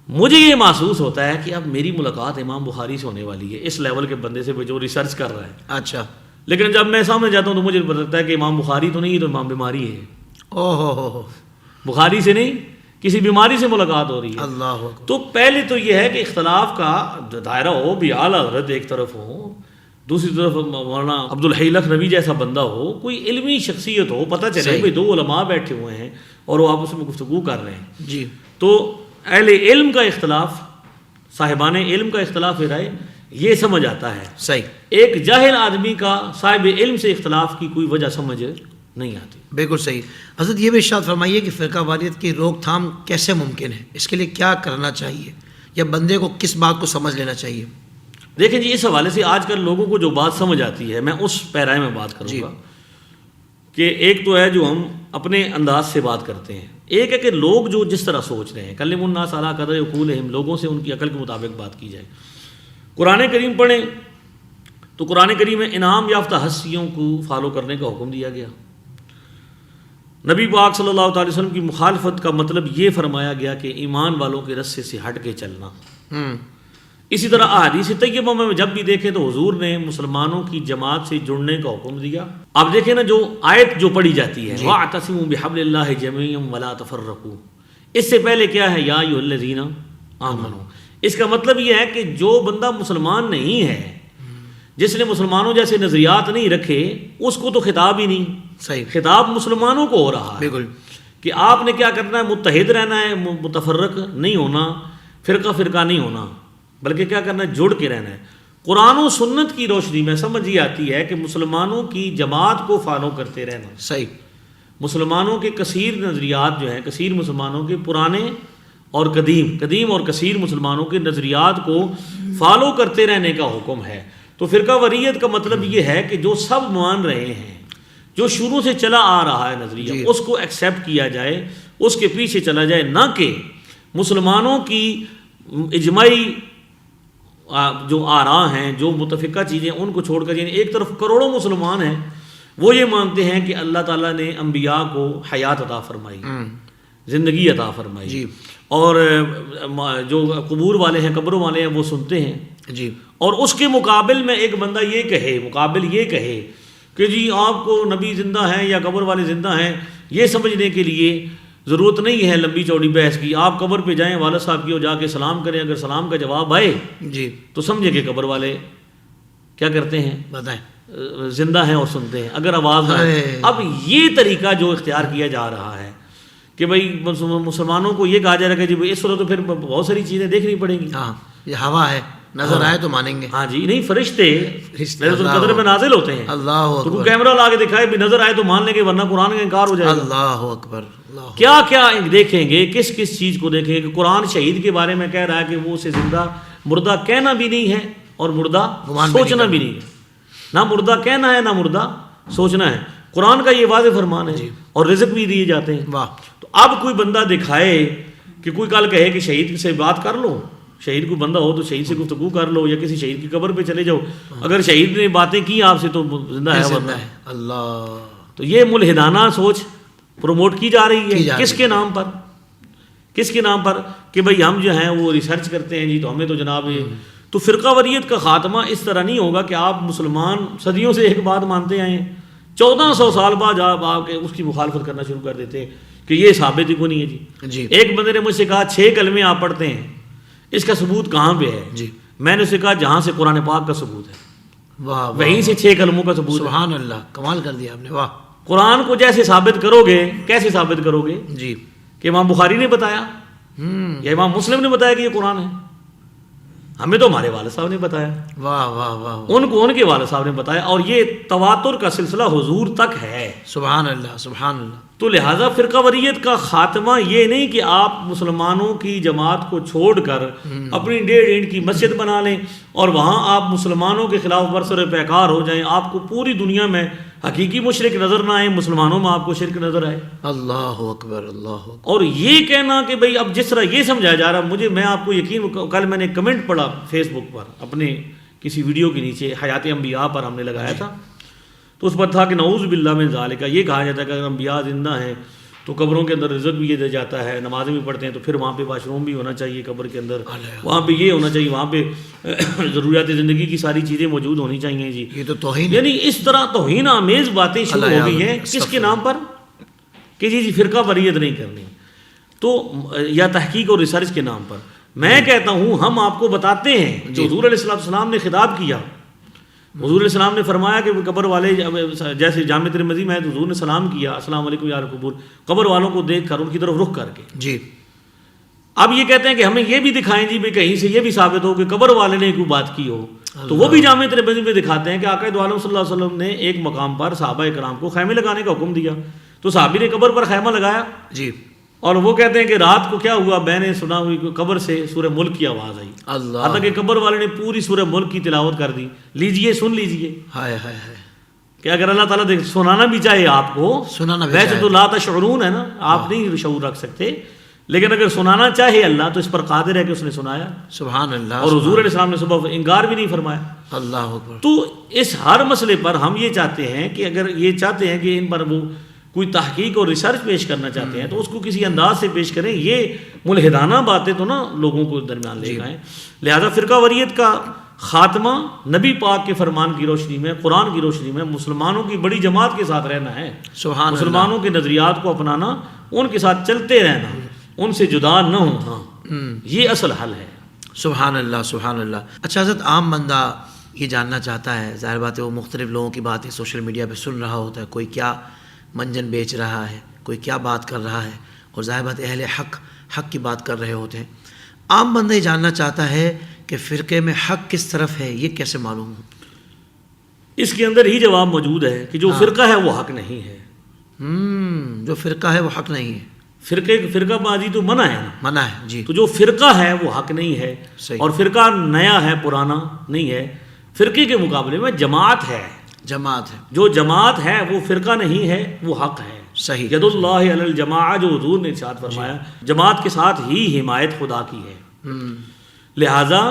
مجھے یہ محسوس ہوتا ہے کہ اب میری ملاقات امام بخاری سے ہونے والی ہے, اس لیول کے بندے سے جو ریسرچ کر رہا ہے. اچھا. لیکن جب میں سامنے جاتا ہوں تو مجھے پتہ لگتا ہے کہ امام بخاری تو نہیں, تو امام بیماری ہے. اوہ, بخاری سے نہیں, کسی بیماری سے ملاقات ہو رہی ہے. اللہ. تو پہلے تو یہ ہے کہ اختلاف کا دائرہ ہو, بھی اعلیٰ حضرت ایک طرف ہو, دوسری طرف مولانا عبدالحی لکھنوی جیسا بندہ ہو, کوئی علمی شخصیت ہو, پتہ چلے بھائی دو علماء بیٹھے ہوئے ہیں اور وہ آپس میں گفتگو کر رہے ہیں. جی. تو اہل علم کا اختلاف, صاحبان علم کا اختلاف رائے, یہ سمجھ آتا ہے. صحیح. ایک جاہل آدمی کا صاحب علم سے اختلاف کی کوئی وجہ سمجھ نہیں آتی. بالکل صحیح. حضرت یہ بھی ارشاد فرمائیے کہ فرقہ واریت کی روک تھام کیسے ممکن ہے, اس کے لیے کیا کرنا چاہیے, یا بندے کو کس بات کو سمجھ لینا چاہیے؟ دیکھیں جی, اس حوالے سے آج کل لوگوں کو جو بات سمجھ آتی ہے, میں اس پیرائے میں بات کروں گا کہ ایک تو ہے جو ہم اپنے انداز سے بات کرتے ہیں, ایک ہے کہ لوگ جو جس طرح سوچ رہے ہیں, کلم الناس علی قدر عقولہم, لوگوں سے ان کی عقل کے مطابق بات کی جائے. قرآن کریم پڑھیں تو قرآن کریم میں انعام یافتہ ہستیوں کو فالو کرنے کا حکم دیا گیا. نبی پاک صلی اللہ تعالی وسلم کی مخالفت کا مطلب یہ فرمایا گیا کہ ایمان والوں کے رستے سے ہٹ کے چلنا. اسی طرح احادیث طیبہ میں جب بھی دیکھیں تو حضور نے مسلمانوں کی جماعت سے جڑنے کا حکم دیا. آپ دیکھیں نا, جو آیت جو پڑھی جاتی ہے وَاعْتَصِمُوا بِحَبْلِ اللَّهِ جَمِيعًا وَلَا تَفَرَّقُوا, اس سے پہلے کیا ہے, یا ایھا الذین آمنوا. اس کا مطلب یہ ہے کہ جو بندہ مسلمان نہیں ہے, جس نے مسلمانوں جیسے نظریات نہیں رکھے, اس کو تو خطاب ہی نہیں. صحیح. خطاب مسلمانوں کو ہو رہا ہے بالکل کہ آپ نے کیا کرنا ہے, متحد رہنا ہے, متفرق نہیں ہونا, فرقہ فرقہ نہیں ہونا, بلکہ کیا کرنا ہے, جڑ کے رہنا ہے. قرآن و سنت کی روشنی میں سمجھ یہ آتی ہے کہ مسلمانوں کی جماعت کو فالو کرتے رہنا. صحیح. مسلمانوں کے کثیر نظریات جو ہیں, کثیر مسلمانوں کے پرانے اور قدیم اور کثیر مسلمانوں کے نظریات کو فالو کرتے رہنے کا حکم ہے. تو فرقہ وریت کا مطلب یہ ہے کہ جو سب مان رہے ہیں, جو شروع سے چلا آ رہا ہے نظریہ, اس کو ایکسیپٹ کیا جائے, اس کے پیچھے چلا جائے, نہ کہ مسلمانوں کی اجماعی جو آراء ہیں, جو متفقہ چیزیں, ان کو چھوڑ کر, یعنی ایک طرف کروڑوں مسلمان ہیں وہ یہ مانتے ہیں کہ اللہ تعالیٰ نے انبیاء کو حیات عطا فرمائی, زندگی عطا فرمائی جی, اور جو قبور والے ہیں, قبروں والے ہیں, وہ سنتے ہیں جی. اور اس کے مقابل میں ایک بندہ یہ کہے کہ جی آپ کو نبی زندہ ہیں یا قبر والے زندہ ہیں, یہ سمجھنے کے لیے ضرورت نہیں ہے لمبی چوڑی بحث کی. آپ قبر پہ جائیں, والد صاحب کی, اور جا کے سلام کریں, اگر سلام کا جواب آئے جی تو سمجھے کہ قبر والے کیا کرتے ہیں, بتائیں, زندہ ہیں اور سنتے ہیں. اگر آواز آئے, اب یہ طریقہ جو اختیار کیا جا رہا ہے کہ بھائی مسلمانوں کو یہ کہا جا رہا ہے کہ جی اس وقت تو پھر بہت ساری چیزیں دیکھنی پڑیں گی. ہاں, یہ ہوا ہے, نظر آئے تو مانیں گے. ہاں جی, نہیں, فرشتے لیلۃ القدر میں نازل ہوتے ہیں. اللہ تو کیمرہ لا کے دکھائے بھی, نظر آئے تو مان لیں گے, ورنہ قرآن کا انکار ہو جائے گا. اللہ اکبر. کیا کیا دیکھیں گے, کس کس چیز کو دیکھیں گے. کہ قرآن شہید کے بارے میں کہہ رہا ہے کہ وہ اسے زندہ, مردہ کہنا بھی نہیں ہے اور مردہ سوچنا بھی نہیں ہے. نہ مردہ کہنا ہے نہ مردہ سوچنا ہے. قرآن کا یہ واضح فرمان ہے, اور رزق بھی دیے جاتے ہیں. تو اب کوئی بندہ دکھائے کہ کوئی کل کہے کہ شہید سے بات کر لو, شہید کو بندہ ہو تو شہید سے گفتگو کر لو, یا کسی شہید کی قبر پہ چلے جاؤ, اگر شہید نے باتیں کی آپ سے تو زندہ ہے, ورنہ ہے. اللہ. تو یہ ملحدانہ سوچ پروموٹ کی جا رہی ہے. کس کے نام پر کہ بھئی ہم جو ہیں وہ ریسرچ کرتے ہیں جی, تو ہمیں تو جناب تو فرقہ وریت کا خاتمہ اس طرح نہیں ہوگا کہ آپ مسلمان صدیوں سے ایک بات مانتے آئے ہیں, 1400 سال بعد آپ کے اس کی مخالفت کرنا شروع کر دیتے ہیں کہ یہ ثابت ہی کو نہیں ہے جی. ایک بندے نے مجھ سے کہا 6 کلمے آپ پڑھتے ہیں, اس کا ثبوت کہاں پہ ہے جی؟ میں نے اسے کہا جہاں سے قرآن پاک کا ثبوت ہے, وہیں سے 6 کلموں کا ثبوت. سبحان اللہ, کمال کر دیا آپ نے. واہ. قرآن کو جیسے ثابت کرو گے, کیسے ثابت کرو گے جی؟ کہ امام بخاری نے بتایا یا امام مسلم نے بتایا کہ یہ قرآن ہے؟ ہمیں تو ہمارے والد صاحب نے بتایا، واہ واہ واہ، ان کو ان کے والد صاحب نے بتایا، اور یہ تواتر کا سلسلہ حضور تک ہے۔ سبحان اللہ سبحان اللہ۔ تو لہٰذا فرقہ واریت کا خاتمہ یہ نہیں کہ آپ مسلمانوں کی جماعت کو چھوڑ کر اپنی 1.5 اینٹ کی مسجد بنا لیں اور وہاں آپ مسلمانوں کے خلاف برسر پیکار ہو جائیں، آپ کو پوری دنیا میں حقیقی مشرک نظر نہ آئے، مسلمانوں میں آپ کو شرک نظر آئے۔ اللہ اکبر اللہ اکبر۔ اور یہ کہنا کہ بھئی اب جس طرح یہ سمجھایا جا رہا، میں آپ کو یقین، کل میں نے کمنٹ پڑھا فیس بک پر اپنے کسی ویڈیو کے نیچے، حیات انبیاء پر ہم نے لگایا تھا، تو اس پر تھا کہ نعوذ باللہ من ذالک، یہ کہا جاتا ہے کہ اگر انبیاء زندہ ہیں تو قبروں کے اندر رزق بھی یہ دیا جاتا ہے، نمازیں بھی پڑھتے ہیں تو پھر وہاں پہ واش روم بھی ہونا چاہیے قبر کے اندر، وہاں پہ یہ ہونا چاہیے، وہاں پہ ضروریات زندگی کی ساری چیزیں موجود ہونی چاہیے جی۔ یہ تو توہین، یعنی اس طرح توہین آمیز باتیں شروع ہو گئی ہیں، کس کے نام پر؟ کہ جی فرقہ واریت نہیں کرنی، تو یا تحقیق اور ریسرچ کے نام پر۔ میں کہتا ہوں ہم آپ کو بتاتے ہیں جو حضور علیہ السلام نے خطاب کیا، حضور علیہ السلام نے فرمایا کہ قبر والے، جیسے جامع ترمذی میں تو حضور نے سلام کیا، السلام علیکم یا اہل القبور، قبر والوں کو دیکھ کر ان کی طرف رخ کر کے جی۔ اب یہ کہتے ہیں کہ ہمیں یہ بھی دکھائیں جی بھی کہیں سے یہ بھی ثابت ہو کہ قبر والے نے کوئی بات کی ہو، تو وہ بھی جامع ترمذی میں دکھاتے ہیں کہ آقا دو عالم صلی اللہ علیہ وسلم نے ایک مقام پر صحابہ کرام کو خیمے لگانے کا حکم دیا، تو صحابی نے قبر پر خیمہ لگایا جی، اور وہ کہتے ہیں کہ رات کو کیا ہوا، میں نے سنا ہوئی کہ قبر سے سورہ ملک کی آواز آئی، اللہ، حتیٰ کہ قبر والے نے پوری سورہ ملک کی تلاوت کر دی۔ لیجئے، سن لیجئے، ہائے ہائے ہائے، کہ اگر اللہ تعالیٰ سنانا بھی چاہے آپ کو، سنانا بھی ویسے چاہے تو لا تشعرون ہے نا، آپ نہیں شعور رکھ سکتے، لیکن اگر سنانا چاہے اللہ تو اس پر قادر ہے کہ اس نے سنایا، سبحان اللہ، اور حضور علیہ السلام نے صبح انکار بھی نہیں فرمایا۔ اللہ اکبر۔ تو اس ہر مسئلے پر ہم یہ چاہتے ہیں کہ اگر یہ چاہتے ہیں کہ ان پر وہ کوئی تحقیق اور ریسرچ پیش کرنا چاہتے ہیں تو اس کو کسی انداز سے پیش کریں، یہ ملحدانہ باتیں تو نا لوگوں کو درمیان لے جائیں۔ لہذا فرقہ واریت کا خاتمہ نبی پاک کے فرمان کی روشنی میں، قرآن کی روشنی میں مسلمانوں کی بڑی جماعت کے ساتھ رہنا ہے، سبحان اللہ، مسلمانوں کے نظریات کو اپنانا، ان کے ساتھ چلتے رہنا، ان سے جدا نہ ہونا، یہ اصل حل ہے۔ سبحان اللہ سبحان اللہ۔ اچھا حضرت، عام بندہ یہ جاننا چاہتا ہے، ظاہر بات ہے وہ مختلف لوگوں کی باتیں سوشل میڈیا پہ سن رہا ہوتا ہے، کوئی کیا منجن بیچ رہا ہے، کوئی کیا بات کر رہا ہے، اور ظاہر بات اہل حق کی بات کر رہے ہوتے ہیں۔ عام بندہ یہ جاننا چاہتا ہے کہ فرقے میں حق کس طرف ہے، یہ کیسے معلوم ہو؟ اس کے اندر ہی جواب موجود ہے کہ جو فرقہ ہے وہ حق نہیں ہے۔ جو فرقہ ہے وہ حق نہیں ہے، فرقہ بازی تو منع ہے نا، منع ہے جی۔ تو جو فرقہ ہے وہ حق نہیں ہے، صحیح۔ اور فرقہ نیا ہے، پرانا نہیں ہے۔ فرقے کے مقابلے میں جماعت ہے، جماعت ہے، جو جماعت ہے وہ فرقہ نہیں ہے، وہ حق ہے۔ صحیح۔ ید اللہ علی الجماعہ، جو حضور نے ارشاد فرمایا، جماعت کے ساتھ ہی حمایت خدا کی ہے۔ لہٰذا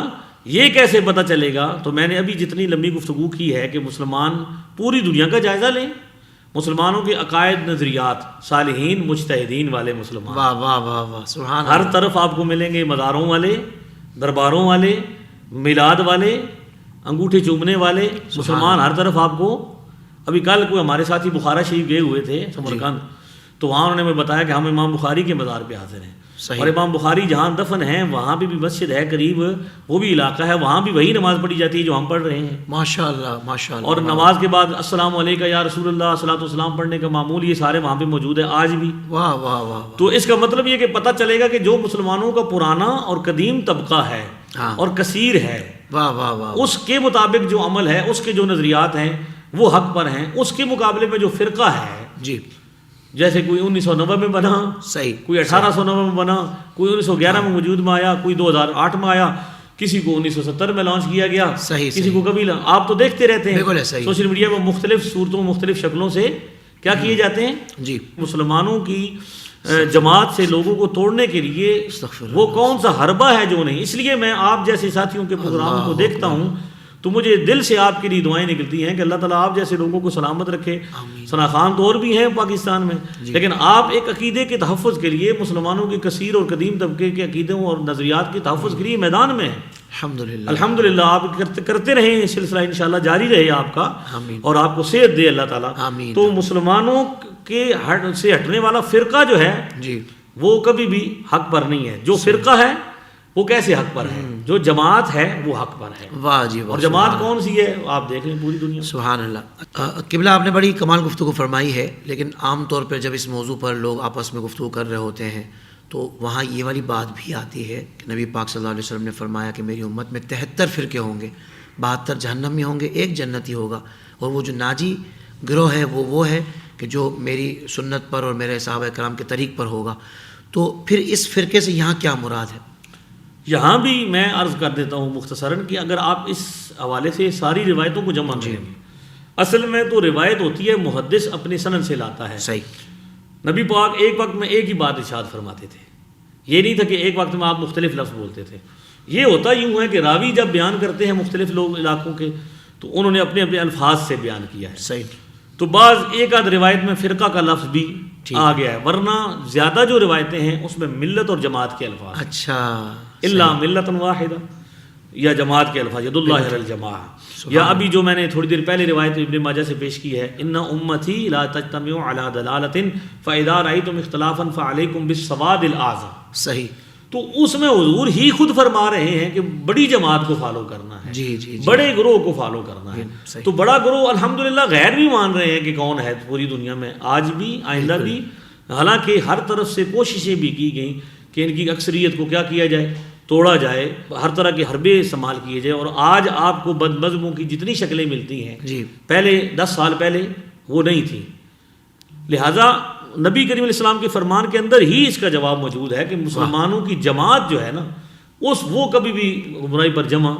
یہ کیسے پتہ چلے گا؟ تو میں نے ابھی جتنی لمبی گفتگو کی ہے کہ مسلمان پوری دنیا کا جائزہ لیں، مسلمانوں کے عقائد، نظریات، صالحین مجتہدین والے مسلمان واہ واہ واہ واہ، سبحان ہر اللہ۔ طرف آپ کو ملیں گے، مزاروں والے، درباروں والے، میلاد والے، انگوٹھے چومنے والے مسلمان ہر طرف آپ کو۔ ابھی کل کوئی ہمارے ساتھی بخارا شریف گئے ہوئے تھے سمرقند، تو وہاں انہوں نے ہمیں بتایا کہ ہم امام بخاری کے مزار پہ حاضر ہیں، صحیح۔ اور امام بخاری جہاں دفن ہیں وہاں پہ بھی مسجد ہے قریب، وہ بھی علاقہ ہے، وہاں بھی وہی نماز پڑھی جاتی ہے جو ہم پڑھ رہے ہیں، ماشاء اللہ ماشاء اللہ۔ اور نماز کے بعد السلام علیکم یا رسول اللہ، صلاۃ والسلام پڑھنے کا معمول یہ سارے وہاں پہ موجود ہے آج بھی۔ واہ واہ واہ، تو اس کا مطلب یہ کہ پتہ چلے گا کہ جو مسلمانوں کا پرانا اور قدیم طبقہ ہے اور کثیر ہے، واہ واہ واہ، اس کے مطابق جو عمل ہے، اس کے جو نظریات ہیں وہ حق پر ہیں۔ اس کے مقابلے میں جو فرقہ ہے، جی، جیسے کوئی 1990 میں بنا، صحیح، کوئی 1890 میں بنا، کوئی 1911 میں وجود میں آیا، کوئی 2008 میں آیا، کسی کو 1970 میں لانچ کیا گیا، صحیح، کسی کو کبھی آپ تو دیکھتے رہتے بالکل ہیں صحیح، سوشل میڈیا میں مختلف صورتوں، مختلف شکلوں سے کیا کیے جاتے ہیں جی، مسلمانوں کی جماعت سے لوگوں کو توڑنے کے لیے۔ وہ کون سا حربہ ہے جو نہیں؟ اس لیے میں آپ جیسے ساتھیوں کے پروگراموں کو دیکھتا ہوں تو مجھے دل سے آپ کے لیے دعائیں نکلتی ہیں کہ اللہ تعالیٰ آپ جیسے لوگوں کو سلامت رکھے۔ ثنا خان تو اور بھی ہیں پاکستان میں، لیکن آپ ایک عقیدے کے تحفظ کے لیے، مسلمانوں کے کثیر اور قدیم طبقے کے عقیدوں اور نظریات کے تحفظ کے لیے میدان میں ہیں۔ الحمدللہ، الحمدللہ آپ کرتے رہیں، سلسلہ انشاءاللہ جاری رہے آپ کا، اور آپ کو صحت دے اللہ تعالیٰ۔ تو مسلمانوں کے سے ہٹنے والا فرقہ جو ہے جی، وہ کبھی بھی حق پر نہیں ہے۔ جو فرقہ ہے وہ کیسے حق پر ہے؟ جو جماعت ہے وہ حق پر ہے۔ واہ جی واہ، اور جماعت کون سی ہے آپ دیکھ لیں پوری دنیا۔ سبحان اللہ۔ قبلہ آپ نے بڑی کمال گفتگو فرمائی ہے، لیکن عام طور پر جب اس موضوع پر لوگ آپس میں گفتگو کر رہے ہوتے ہیں تو وہاں یہ والی بات بھی آتی ہے کہ نبی پاک صلی اللہ علیہ وسلم نے فرمایا کہ میری امت میں 73 فرقے ہوں گے، 72 جہنم میں ہوں گے، ایک جنتی ہوگا، اور وہ جو ناجی گروہ ہے وہ ہے کہ جو میری سنت پر اور میرے صحابہ کرام کے طریق پر ہوگا۔ تو پھر اس فرقے سے یہاں کیا مراد ہے؟ یہاں بھی میں عرض کر دیتا ہوں مختصراً کہ اگر آپ اس حوالے سے ساری روایتوں کو جمع کریں گے، اصل میں تو روایت ہوتی ہے محدث اپنی سند سے لاتا ہے۔ صحیح۔ نبی پاک ایک وقت میں ایک ہی بات ارشاد فرماتے تھے، یہ نہیں تھا کہ ایک وقت میں آپ مختلف لفظ بولتے تھے۔ یہ ہوتا یوں ہے کہ راوی جب بیان کرتے ہیں مختلف لوگ علاقوں کے تو انہوں نے اپنے اپنے الفاظ سے بیان کیا ہے۔ صحیح۔ تو بعض ایک آدھ روایت میں فرقہ کا لفظ بھی آ گیا ہے، ورنہ زیادہ جو روایتیں ہیں اس میں ملت اور جماعت کے الفاظ، اچھا، الا ملۃ واحدہ، یا جماعت کے الفاظ، ید اللہ علی الجماعہ، یا ابھی جو میں نے تھوڑی دیر پہلے روایت ابن ماجہ سے پیش کی ہے، ان امتی لا تجتمع علی ضلالۃ فاذا رأیتم اختلافا فعلیکم بالسواد الاعظم۔ صحیح۔ تو اس میں حضور ہی خود فرما رہے ہیں کہ بڑی جماعت کو فالو کرنا ہے، جی بڑے گروہ کو فالو کرنا ہے۔ صحیح۔ تو بڑا گروہ الحمدللہ غیر بھی مان رہے ہیں کہ کون ہے پوری دنیا میں، آج بھی آئندہ بھی، حالانکہ ہر طرف سے کوششیں بھی کی گئیں کہ ان کی اکثریت کو کیا کیا جائے، توڑا جائے، ہر طرح کے حربے استعمال کیے جائے، اور آج آپ کو بد مذہبوں کی جتنی شکلیں ملتی ہیں پہلے 10 سال پہلے وہ نہیں تھی۔ لہٰذا نبی کریم علیہ السلام کے فرمان کے اندر ہی اس کا جواب موجود ہے کہ مسلمانوں کی جماعت جو ہے نا وہ کبھی بھی گمراہی پر جمع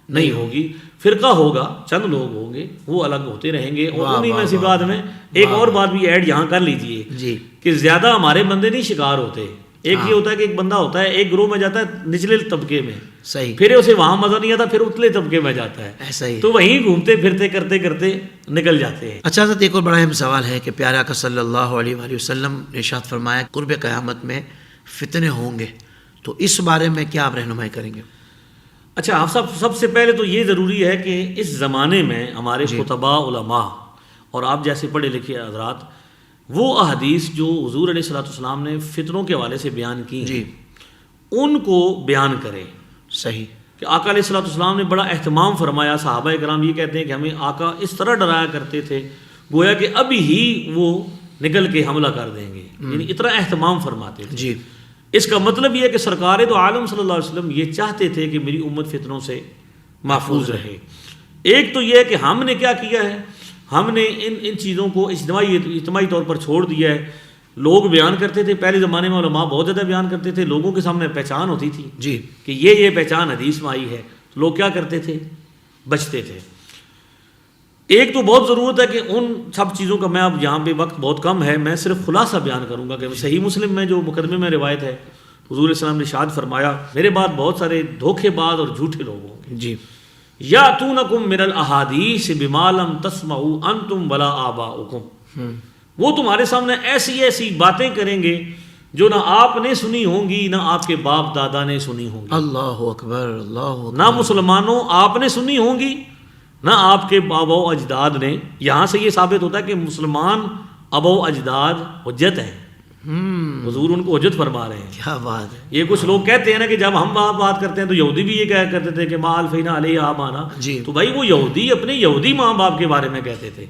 نہیں ہوگی۔ فرقہ ہوگا، چند لوگ ہوں گے، وہ الگ ہوتے رہیں گے، اور انہیں میں سی بات میں ایک اور بات بھی ایڈ یہاں کر لیجئے کہ زیادہ ہمارے بندے نہیں شکار ہوتے۔ ایک یہ ہوتا ہے کہ ایک بندہ ہوتا ہے ایک گروہ میں جاتا ہے نچلے طبقے میں، صحیح، پھر اسے وہاں مزہ نہیں آتا، پھر اتلے طبقے میں جاتا ہے، ایسا ہی، تو وہیں گھومتے پھرتے کرتے کرتے نکل جاتے ہیں۔ اچھا حضرت، ایک اور بڑا اہم سوال ہے کہ پیارے آقا صلی اللہ علیہ وآلہ وسلم نے ارشاد فرمایا قرب قیامت میں فتنے ہوں گے، تو اس بارے میں کیا آپ رہنمائی کریں گے؟ اچھا، آپ سب سے پہلے تو یہ ضروری ہے کہ اس زمانے میں ہمارے خطباء علماء اور آپ جیسے پڑھے لکھے حضرات وہ احادیث جو حضور علیہ الصلوۃ والسلام نے فتنوں کے حوالے سے بیان کی ہیں ان کو بیان کریں۔ صحیح، کہ آقا علیہ الصلوۃ والسلام نے بڑا اہتمام فرمایا، صحابہ کرام یہ کہتے ہیں کہ ہمیں آقا اس طرح ڈرایا کرتے تھے گویا کہ ابھی ہی وہ نکل کے حملہ کر دیں گے، یعنی اتنا اہتمام فرماتے تھے۔ اس کا مطلب یہ ہے کہ سرکار دو عالم صلی اللہ علیہ وسلم یہ چاہتے تھے کہ میری امت فتنوں سے محفوظ رہے۔ ایک تو یہ ہے کہ ہم نے کیا کیا ہے، ہم نے ان چیزوں کو اجتماعی طور پر چھوڑ دیا ہے۔ لوگ بیان کرتے تھے، پہلے زمانے میں علماء بہت زیادہ بیان کرتے تھے، لوگوں کے سامنے پہچان ہوتی تھی کہ یہ پہچان حدیث میں آئی ہے، تو لوگ کیا کرتے تھے، بچتے تھے۔ ایک تو بہت ضرورت ہے کہ ان سب چیزوں کا، میں اب یہاں پہ وقت بہت کم ہے، میں صرف خلاصہ بیان کروں گا کہ صحیح مسلم میں جو مقدمے میں روایت ہے، حضور علیہ السلام نے ارشاد فرمایا میرے بعد بہت سارے دھوکے باز اور جھوٹے لوگ ہوں گے، یاتونکم من الاحادیث بما لم تسمعوا انتم ولا آباؤکم، وہ تمہارے سامنے ایسی ایسی باتیں کریں گے جو نہ آپ نے سنی ہوں گی نہ آپ کے باپ دادا نے سنی ہوں گی۔ اللہ اکبر، اللہ اکبر۔ نہ مسلمانوں آپ نے سنی ہوں گی نہ آپ کے آبا و اجداد نے۔ یہاں سے یہ ثابت ہوتا ہے کہ مسلمان آبا و اجداد حجت ہیں، حضور ان کو حجت فرما رہے ہیں۔ کیا بات ہے! یہ کچھ لوگ کہتے ہیں نا کہ جب ہم بات کرتے ہیں تو یہودی بھی یہ کہا کرتے تھے کہ ما الفینا علیہ آبانا، تو بھائی وہ یہودی اپنے یہودی ماں باپ کے بارے میں کہتے تھے،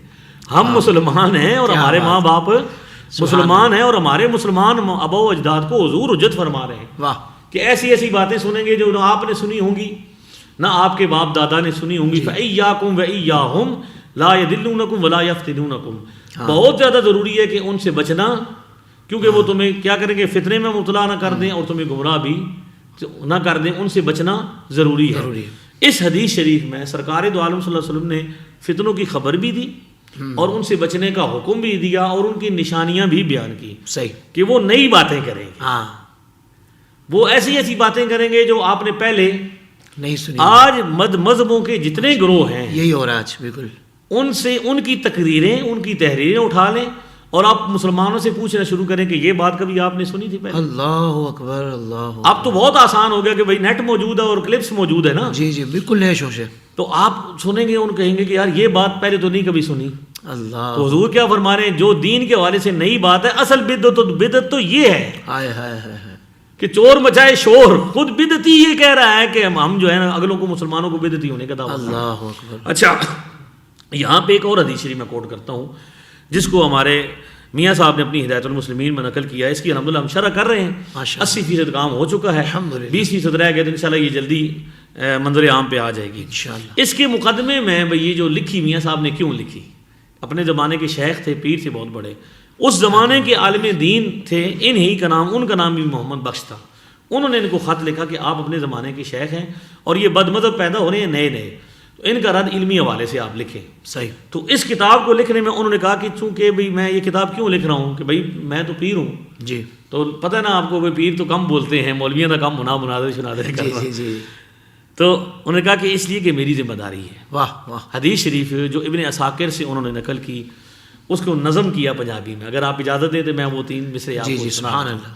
ہم مسلمان ہیں اور ہمارے ماں باپ مسلمان ہیں، اور ہمارے مسلمان آبا و اجداد کو حضور حجت فرما رہے ہیں۔ واہ! کہ ایسی ایسی باتیں سنیں گے جو نہ آپ نے سنی ہوں گی نہ آپ کے باپ دادا نے سنی ہوں گی۔ فَإِيَّاكُمْ وَإِيَّاهُمْ لَا يَضِلُّونَكُمْ وَلَا يَفْتِنُونَكُمْ، بہت زیادہ ضروری ہے کہ ان سے بچنا، کیونکہ وہ تمہیں کیا کریں گے، فتنے میں مبتلا نہ کر دیں اور تمہیں گمراہ بھی نہ کر دیں، ان سے بچنا ضروری ہے۔ اس حدیث شریف میں سرکار دو عالم صلی اللہ علیہ وسلم نے فتنوں کی خبر بھی دی اور ان سے بچنے کا حکم بھی دیا اور ان کی نشانیاں بھی بیان کی، کہ وہ نئی باتیں کریں گے، وہ ایسی ایسی باتیں کریں گے جو آپ نے پہلے نہیں سنی۔ آج مذہبوں کے جتنے گروہ ہیں یہی ہو رہا ہے آج، بالکل، ان سے ان کی تقریریں ان کی تحریریں اٹھا لیں اور آپ مسلمانوں سے پوچھنا شروع کریں کہ یہ بات کبھی آپ نے سنی تھی پہلے؟ اللہ اکبر، اللہ۔ اب تو بہت آسان ہو گیا کہ بھائی نیٹ موجود ہے اور کلپس موجود ہے نا، جی بالکل نئے شوشے، تو آپ سنیں گے، ان کہیں گے کہ یار یہ بات پہلے تو نہیں کبھی سنی۔ اللہ، تو حضور کیا فرما رہے ہیں، جو دین کے حوالے سے نئی بات ہے، اصل بدعت تو یہ ہے ہائے ہائے ہائے کہ چور مچائے شور، خود بدعتی یہ کہہ رہا ہے کہ ہم جو ہے نا اگلوں کو مسلمانوں کو بدعتی ہونے کا دعویٰ۔ اللہ اکبر۔ اچھا، یہاں پہ ایک اور حدیث شریف میں کوٹ کرتا ہوں جس کو ہمارے میاں صاحب نے اپنی ہدایت المسلمین میں نقل کیا ہے. اس کی الحمدللہ ہم شرح کر رہے ہیں. 80% کام ہو چکا ہے, 20% رہ گئے تو انشاءاللہ یہ جلدی منظر عام پہ آ جائے گی انشاءاللہ. اس کے مقدمے میں یہ جو لکھی میاں صاحب نے کیوں لکھی, اپنے زمانے کے شیخ تھے, پیر تھے بہت بڑے, اس زمانے کے عالم دین تھے, ان کا نام بھی محمد بخش تھا. انہوں نے ان کو خط لکھا کہ آپ اپنے زمانے کے شیخ ہیں اور یہ بد مذہب پیدا ہو رہے ہیں نئے, تو ان کا رد علمی حوالے سے آپ لکھیں. صحیح. تو اس کتاب کو لکھنے میں انہوں نے کہا کہ چونکہ بھئی میں یہ کتاب کیوں لکھ رہا ہوں کہ بھئی میں تو پیر ہوں جی, تو پتہ ہے نا آپ کو, پیر تو کم بولتے ہیں, مولویوں کا کم مناظرے کرنا. جی. تو انہوں نے کہا کہ اس لیے کہ میری ذمہ داری ہے. واہ واہ. حدیث شریف جو ابن عساکر سے انہوں نے نقل کی, اس کو نظم کیا پنجابی میں. اگر آپ اجازت دیں تو میں وہ 3 مصرے آپ کو سبحان اللہ.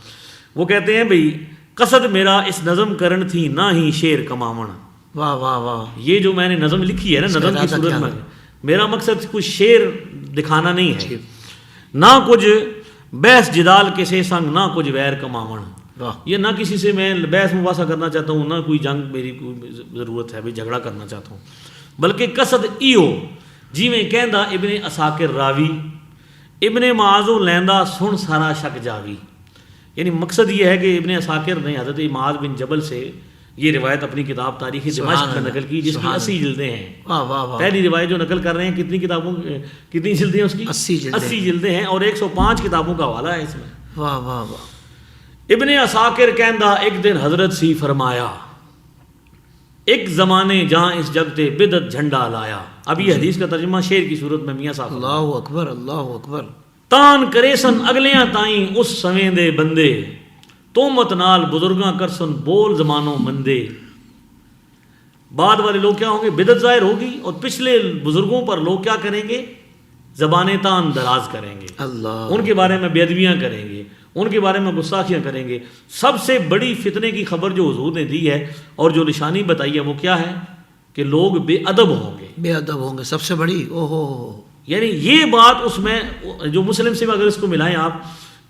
وہ کہتے ہیں بھئی قصد میرا اس نظم کرن تھی نہ ہی شعر کماون. واہ واہ واہ. یہ جو میں نے نظم لکھی ہے نا, نظم کی صورت میں, میرا مقصد کچھ شعر دکھانا نہیں ہے, نہ کچھ بحث جدال کسی سنگ, نہ کچھ ویر کماون. یہ نہ کسی سے میں بحث مباحثہ کرنا چاہتا ہوں, نہ کوئی جنگ میری کوئی ضرورت ہے بھی جھگڑا کرنا چاہتا ہوں, بلکہ قصد ایو جی میں کہندا ابن عساکر راوی, ابن معاذ لیندا سن سارا شک جاوی. یعنی مقصد یہ ہے کہ ابن عساکر نے حضرت معاذ بن جبل سے یہ روایت اپنی کتاب تاریخ دمشق میں نقل کی, جس کی 80 جلدیں ہیں. پہلی روایت جو نقل کر رہے ہیں کتنی جلدیں ہیں اس کی؟ 80 جلدیں ہیں, اور 105 کتابوں کا حوالہ ہے اس میں. واہ واہ واہ. ابن عساکر کہندا ایک دن حضرت سی فرمایا, ایک زمانے جہاں اس جگ تے بدعت جھنڈا لایا. اب یہ حدیث کا ترجمہ شعر کی صورت میں میاں صاحب. اللہ اکبر اللہ اکبر. تان کرے سن اگلیاں تائیں اس سویں دے بندے, تومت نال بزرگاں کر سن بول زمانوں مندے. بعد والے لوگ کیا ہوں گے, بدعت ظاہر ہوگی, اور پچھلے بزرگوں پر لوگ کیا کریں گے, زبانیں تان دراز کریں گے, اللہ, ان کے بارے میں بے ادبیاں کریں گے, ان کے بارے میں گستاخیاں کریں گے. سب سے بڑی فتنے کی خبر جو حضور نے دی ہے اور جو نشانی بتائی ہے وہ کیا ہے کہ لوگ بے ادب ہوں گے. بے ادب ہوں گے, سب سے بڑی. اوہو. یعنی یہ بات اس میں جو مسلم سے اگر اس کو ملائیں آپ,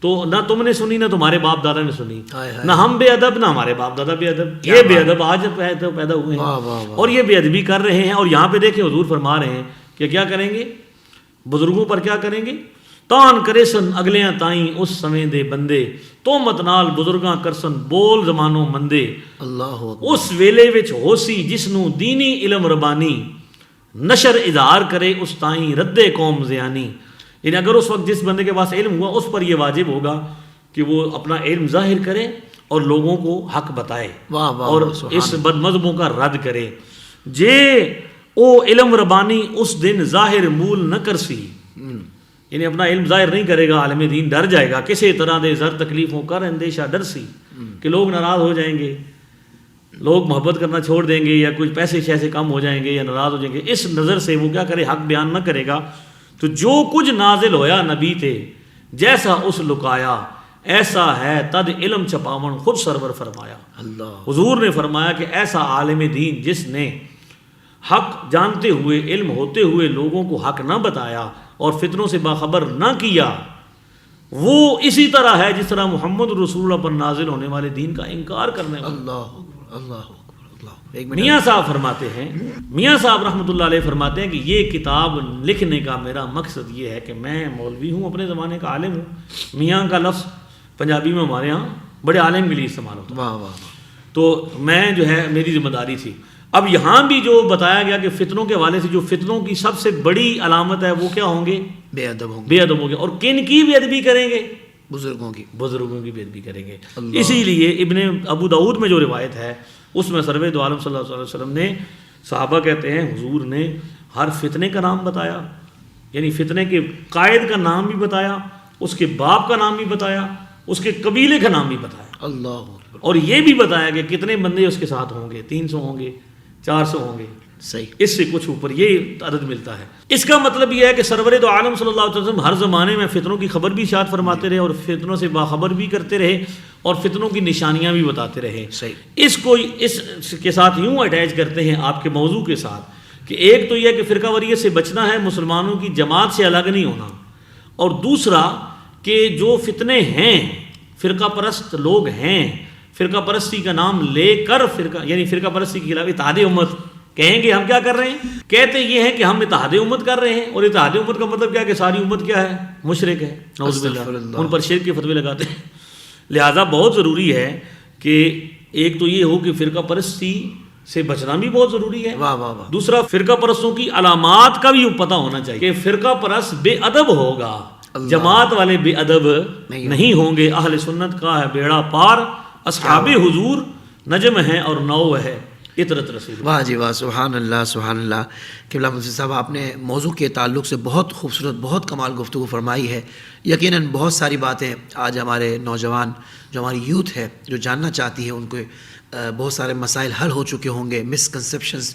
تو نہ تم نے سنی نہ تمہارے باپ دادا نے سنی, نہ ہم بے ادب نہ ہمارے باپ دادا بے ادب. یہ بے ادب آج پیدا ہوئے ہیں اور یہ بے ادبی کر رہے ہیں. اور یہاں پہ دیکھیں حضور فرما رہے ہیں کہ کیا کریں گے, بزرگوں پر کیا کریں گے, تان کرے سن اگلیاں تائیں اس سمیں دے بندے, تومت نال بزرگاں کرسن بول زمانوں مندے. اللہ اس ویلے وچ ہوسی جس نو دینی علم ربانی, نشر اظہار کرے اس تائیں رد قوم زیانی. یعنی اگر اس وقت جس بندے کے پاس علم ہوا اس پر یہ واجب ہوگا کہ وہ اپنا علم ظاہر کرے اور لوگوں کو حق بتائے اور اس بد مذہبوں کا رد کرے. جے او علم ربانی اس دن ظاہر مول نہ کرسی, یعنی اپنا علم ظاہر نہیں کرے گا, عالم دین ڈر جائے گا. کسی طرح دے زر تکلیفوں کر اندیشہ ڈر سی, کہ لوگ ناراض ہو جائیں گے, لوگ محبت کرنا چھوڑ دیں گے, یا کچھ پیسے شیسے کم ہو جائیں گے, یا ناراض ہو جائیں گے. اس نظر سے وہ کیا کرے, حق بیان نہ کرے گا. تو جو کچھ نازل ہویا نبی تے, جیسا اس لکایا, ایسا ہے تد علم چھپاون خود سرور فرمایا. اللہ, حضور نے فرمایا کہ ایسا عالم دین جس نے حق جانتے ہوئے, علم ہوتے ہوئے لوگوں کو حق نہ بتایا اور فتنوں سے باخبر نہ کیا, وہ اسی طرح ہے جس طرح محمد رسول اللہ پر نازل ہونے والے دین کا انکار کرنے والا. اللہ اللہ. میاں صاحب فرماتے ہیں, میاں صاحب رحمۃ اللہ علیہ فرماتے ہیں کہ یہ کتاب لکھنے کا میرا مقصد یہ ہے کہ میں مولوی ہوں, اپنے زمانے کا عالم ہوں. میاں کا لفظ پنجابی میں ہمارے ہاں بڑے عالم کے لیے استعمال ہوتا ہے. واہ واہ. تو میں جو ہے میری ذمہ داری تھی. اب یہاں بھی جو بتایا گیا کہ فتنوں کے حوالے سے جو فتنوں کی سب سے بڑی علامت ہے وہ کیا ہوں گے, بے ادب ہوں گے. بے ادب ہوں گے. اور کن کی بے ادبی کریں گے, بزرگوں کی بے ادبی کریں گے. اسی لیے ابن ابو داؤد میں جو روایت ہے اس میں سرور دو عالم صلی اللہ علیہ وسلم نے, صحابہ کہتے ہیں حضور نے ہر فتنے کا نام بتایا, یعنی فتنے کے قائد کا نام بھی بتایا, اس کے باپ کا نام بھی بتایا, اس کے قبیلے کا نام بھی بتایا. اللہ. اور یہ بھی بتایا کہ کتنے بندے اس کے ساتھ ہوں گے, 300 ہوں گے, 400 ہوں گے. صحیح. اس سے کچھ اوپر یہ عدد ملتا ہے. اس کا مطلب یہ ہے کہ سرور دو عالم صلی اللہ علیہ وسلم ہر زمانے میں فتنوں کی خبر بھی اشاعت فرماتے رہے, اور فتنوں سے باخبر بھی کرتے رہے, اور فتنوں کی نشانیاں بھی بتاتے رہے. صحیح. اس کو اس کے ساتھ یوں اٹیچ کرتے ہیں آپ کے موضوع کے ساتھ کہ ایک تو یہ کہ فرقہ واریت سے بچنا ہے, مسلمانوں کی جماعت سے الگ نہیں ہونا, اور دوسرا کہ جو فتنے ہیں, فرقہ پرست لوگ ہیں, فرقہ پرستی کا نام لے کر فرقہ یعنی فرقہ پرستی کے خلاف اتحاد امت کہیں گے ہم کیا کر رہے ہیں؟ کہتے یہ ہیں کہ ہم اتحاد امت کر رہے ہیں، اور اتحاد امت کا مطلب کیا کہ ساری امت کیا ہے؟ مشرک ہے، نعوذ باللہ، ان پر شرک کے فتوے لگاتے ہیں۔ لہذا بہت ضروری ہے کہ ایک تو یہ ہو کہ فرقہ پرستی سے بچنا بھی بہت ضروری ہے، واہ واہ واہ، دوسرا فرقہ پرستوں کی علامات کا بھی پتہ ہونا چاہیے کہ فرقہ پرست بے ادب ہوگا، جماعت والے بے ادب نہیں ہوں گے۔ اہل سنت کا ہے بیڑا پار، اصحاب حضور نجم ہے اور نو ہے اطرت رسول۔ واہ جی واہ، سبحان اللہ سبحان اللہ۔ قبلہ مفتی صاحب، آپ نے موضوع کے تعلق سے بہت خوبصورت، بہت کمال گفتگو فرمائی ہے۔ یقیناً بہت ساری باتیں آج ہمارے نوجوان، جو ہماری یوتھ ہے، جو جاننا چاہتی ہے، ان کو بہت سارے مسائل حل ہو چکے ہوں گے، مسکنسیپشنز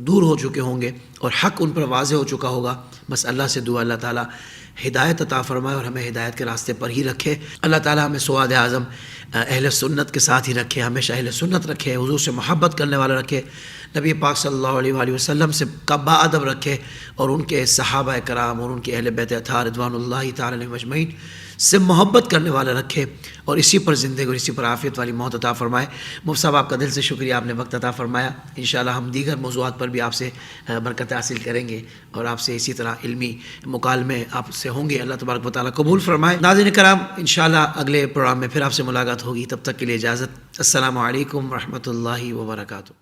دور ہو چکے ہوں گے، اور حق ان پر واضح ہو چکا ہوگا۔ بس اللہ سے دعا اللہ تعالیٰ ہدایت عطا فرمائے اور ہمیں ہدایت کے راستے پر ہی رکھے۔ اللہ تعالیٰ ہمیں سواد اعظم اہل سنت کے ساتھ ہی رکھے، ہمیشہ اہل سنت رکھے، حضور سے محبت کرنے والا رکھے، نبی پاک صلی اللہ علیہ وآلہ وسلم سے با ادب رکھے، اور ان کے صحابہ کرام اور ان کے اہل بیت اطہار رضوان اللہ تعالی علیہم اجمعین سے محبت کرنے والا رکھے، اور اسی پر زندگی اور اسی پر عافیت والی موت عطا فرمائے۔ مفتی صاحب، آپ کا دل سے شکریہ، آپ نے وقت عطا فرمایا۔ انشاءاللہ ہم دیگر موضوعات پر بھی آپ سے برکت حاصل کریں گے، اور آپ سے اسی طرح علمی مکالمے آپ سے ہوں گے۔ اللہ تبارک و تعالیٰ قبول فرمائے۔ ناظرین کرام، انشاءاللہ اگلے پروگرام میں پھر آپ سے ملاقات ہوگی، تب تک کے لیے اجازت۔ السلام علیکم ورحمۃ اللہ وبرکاتہ۔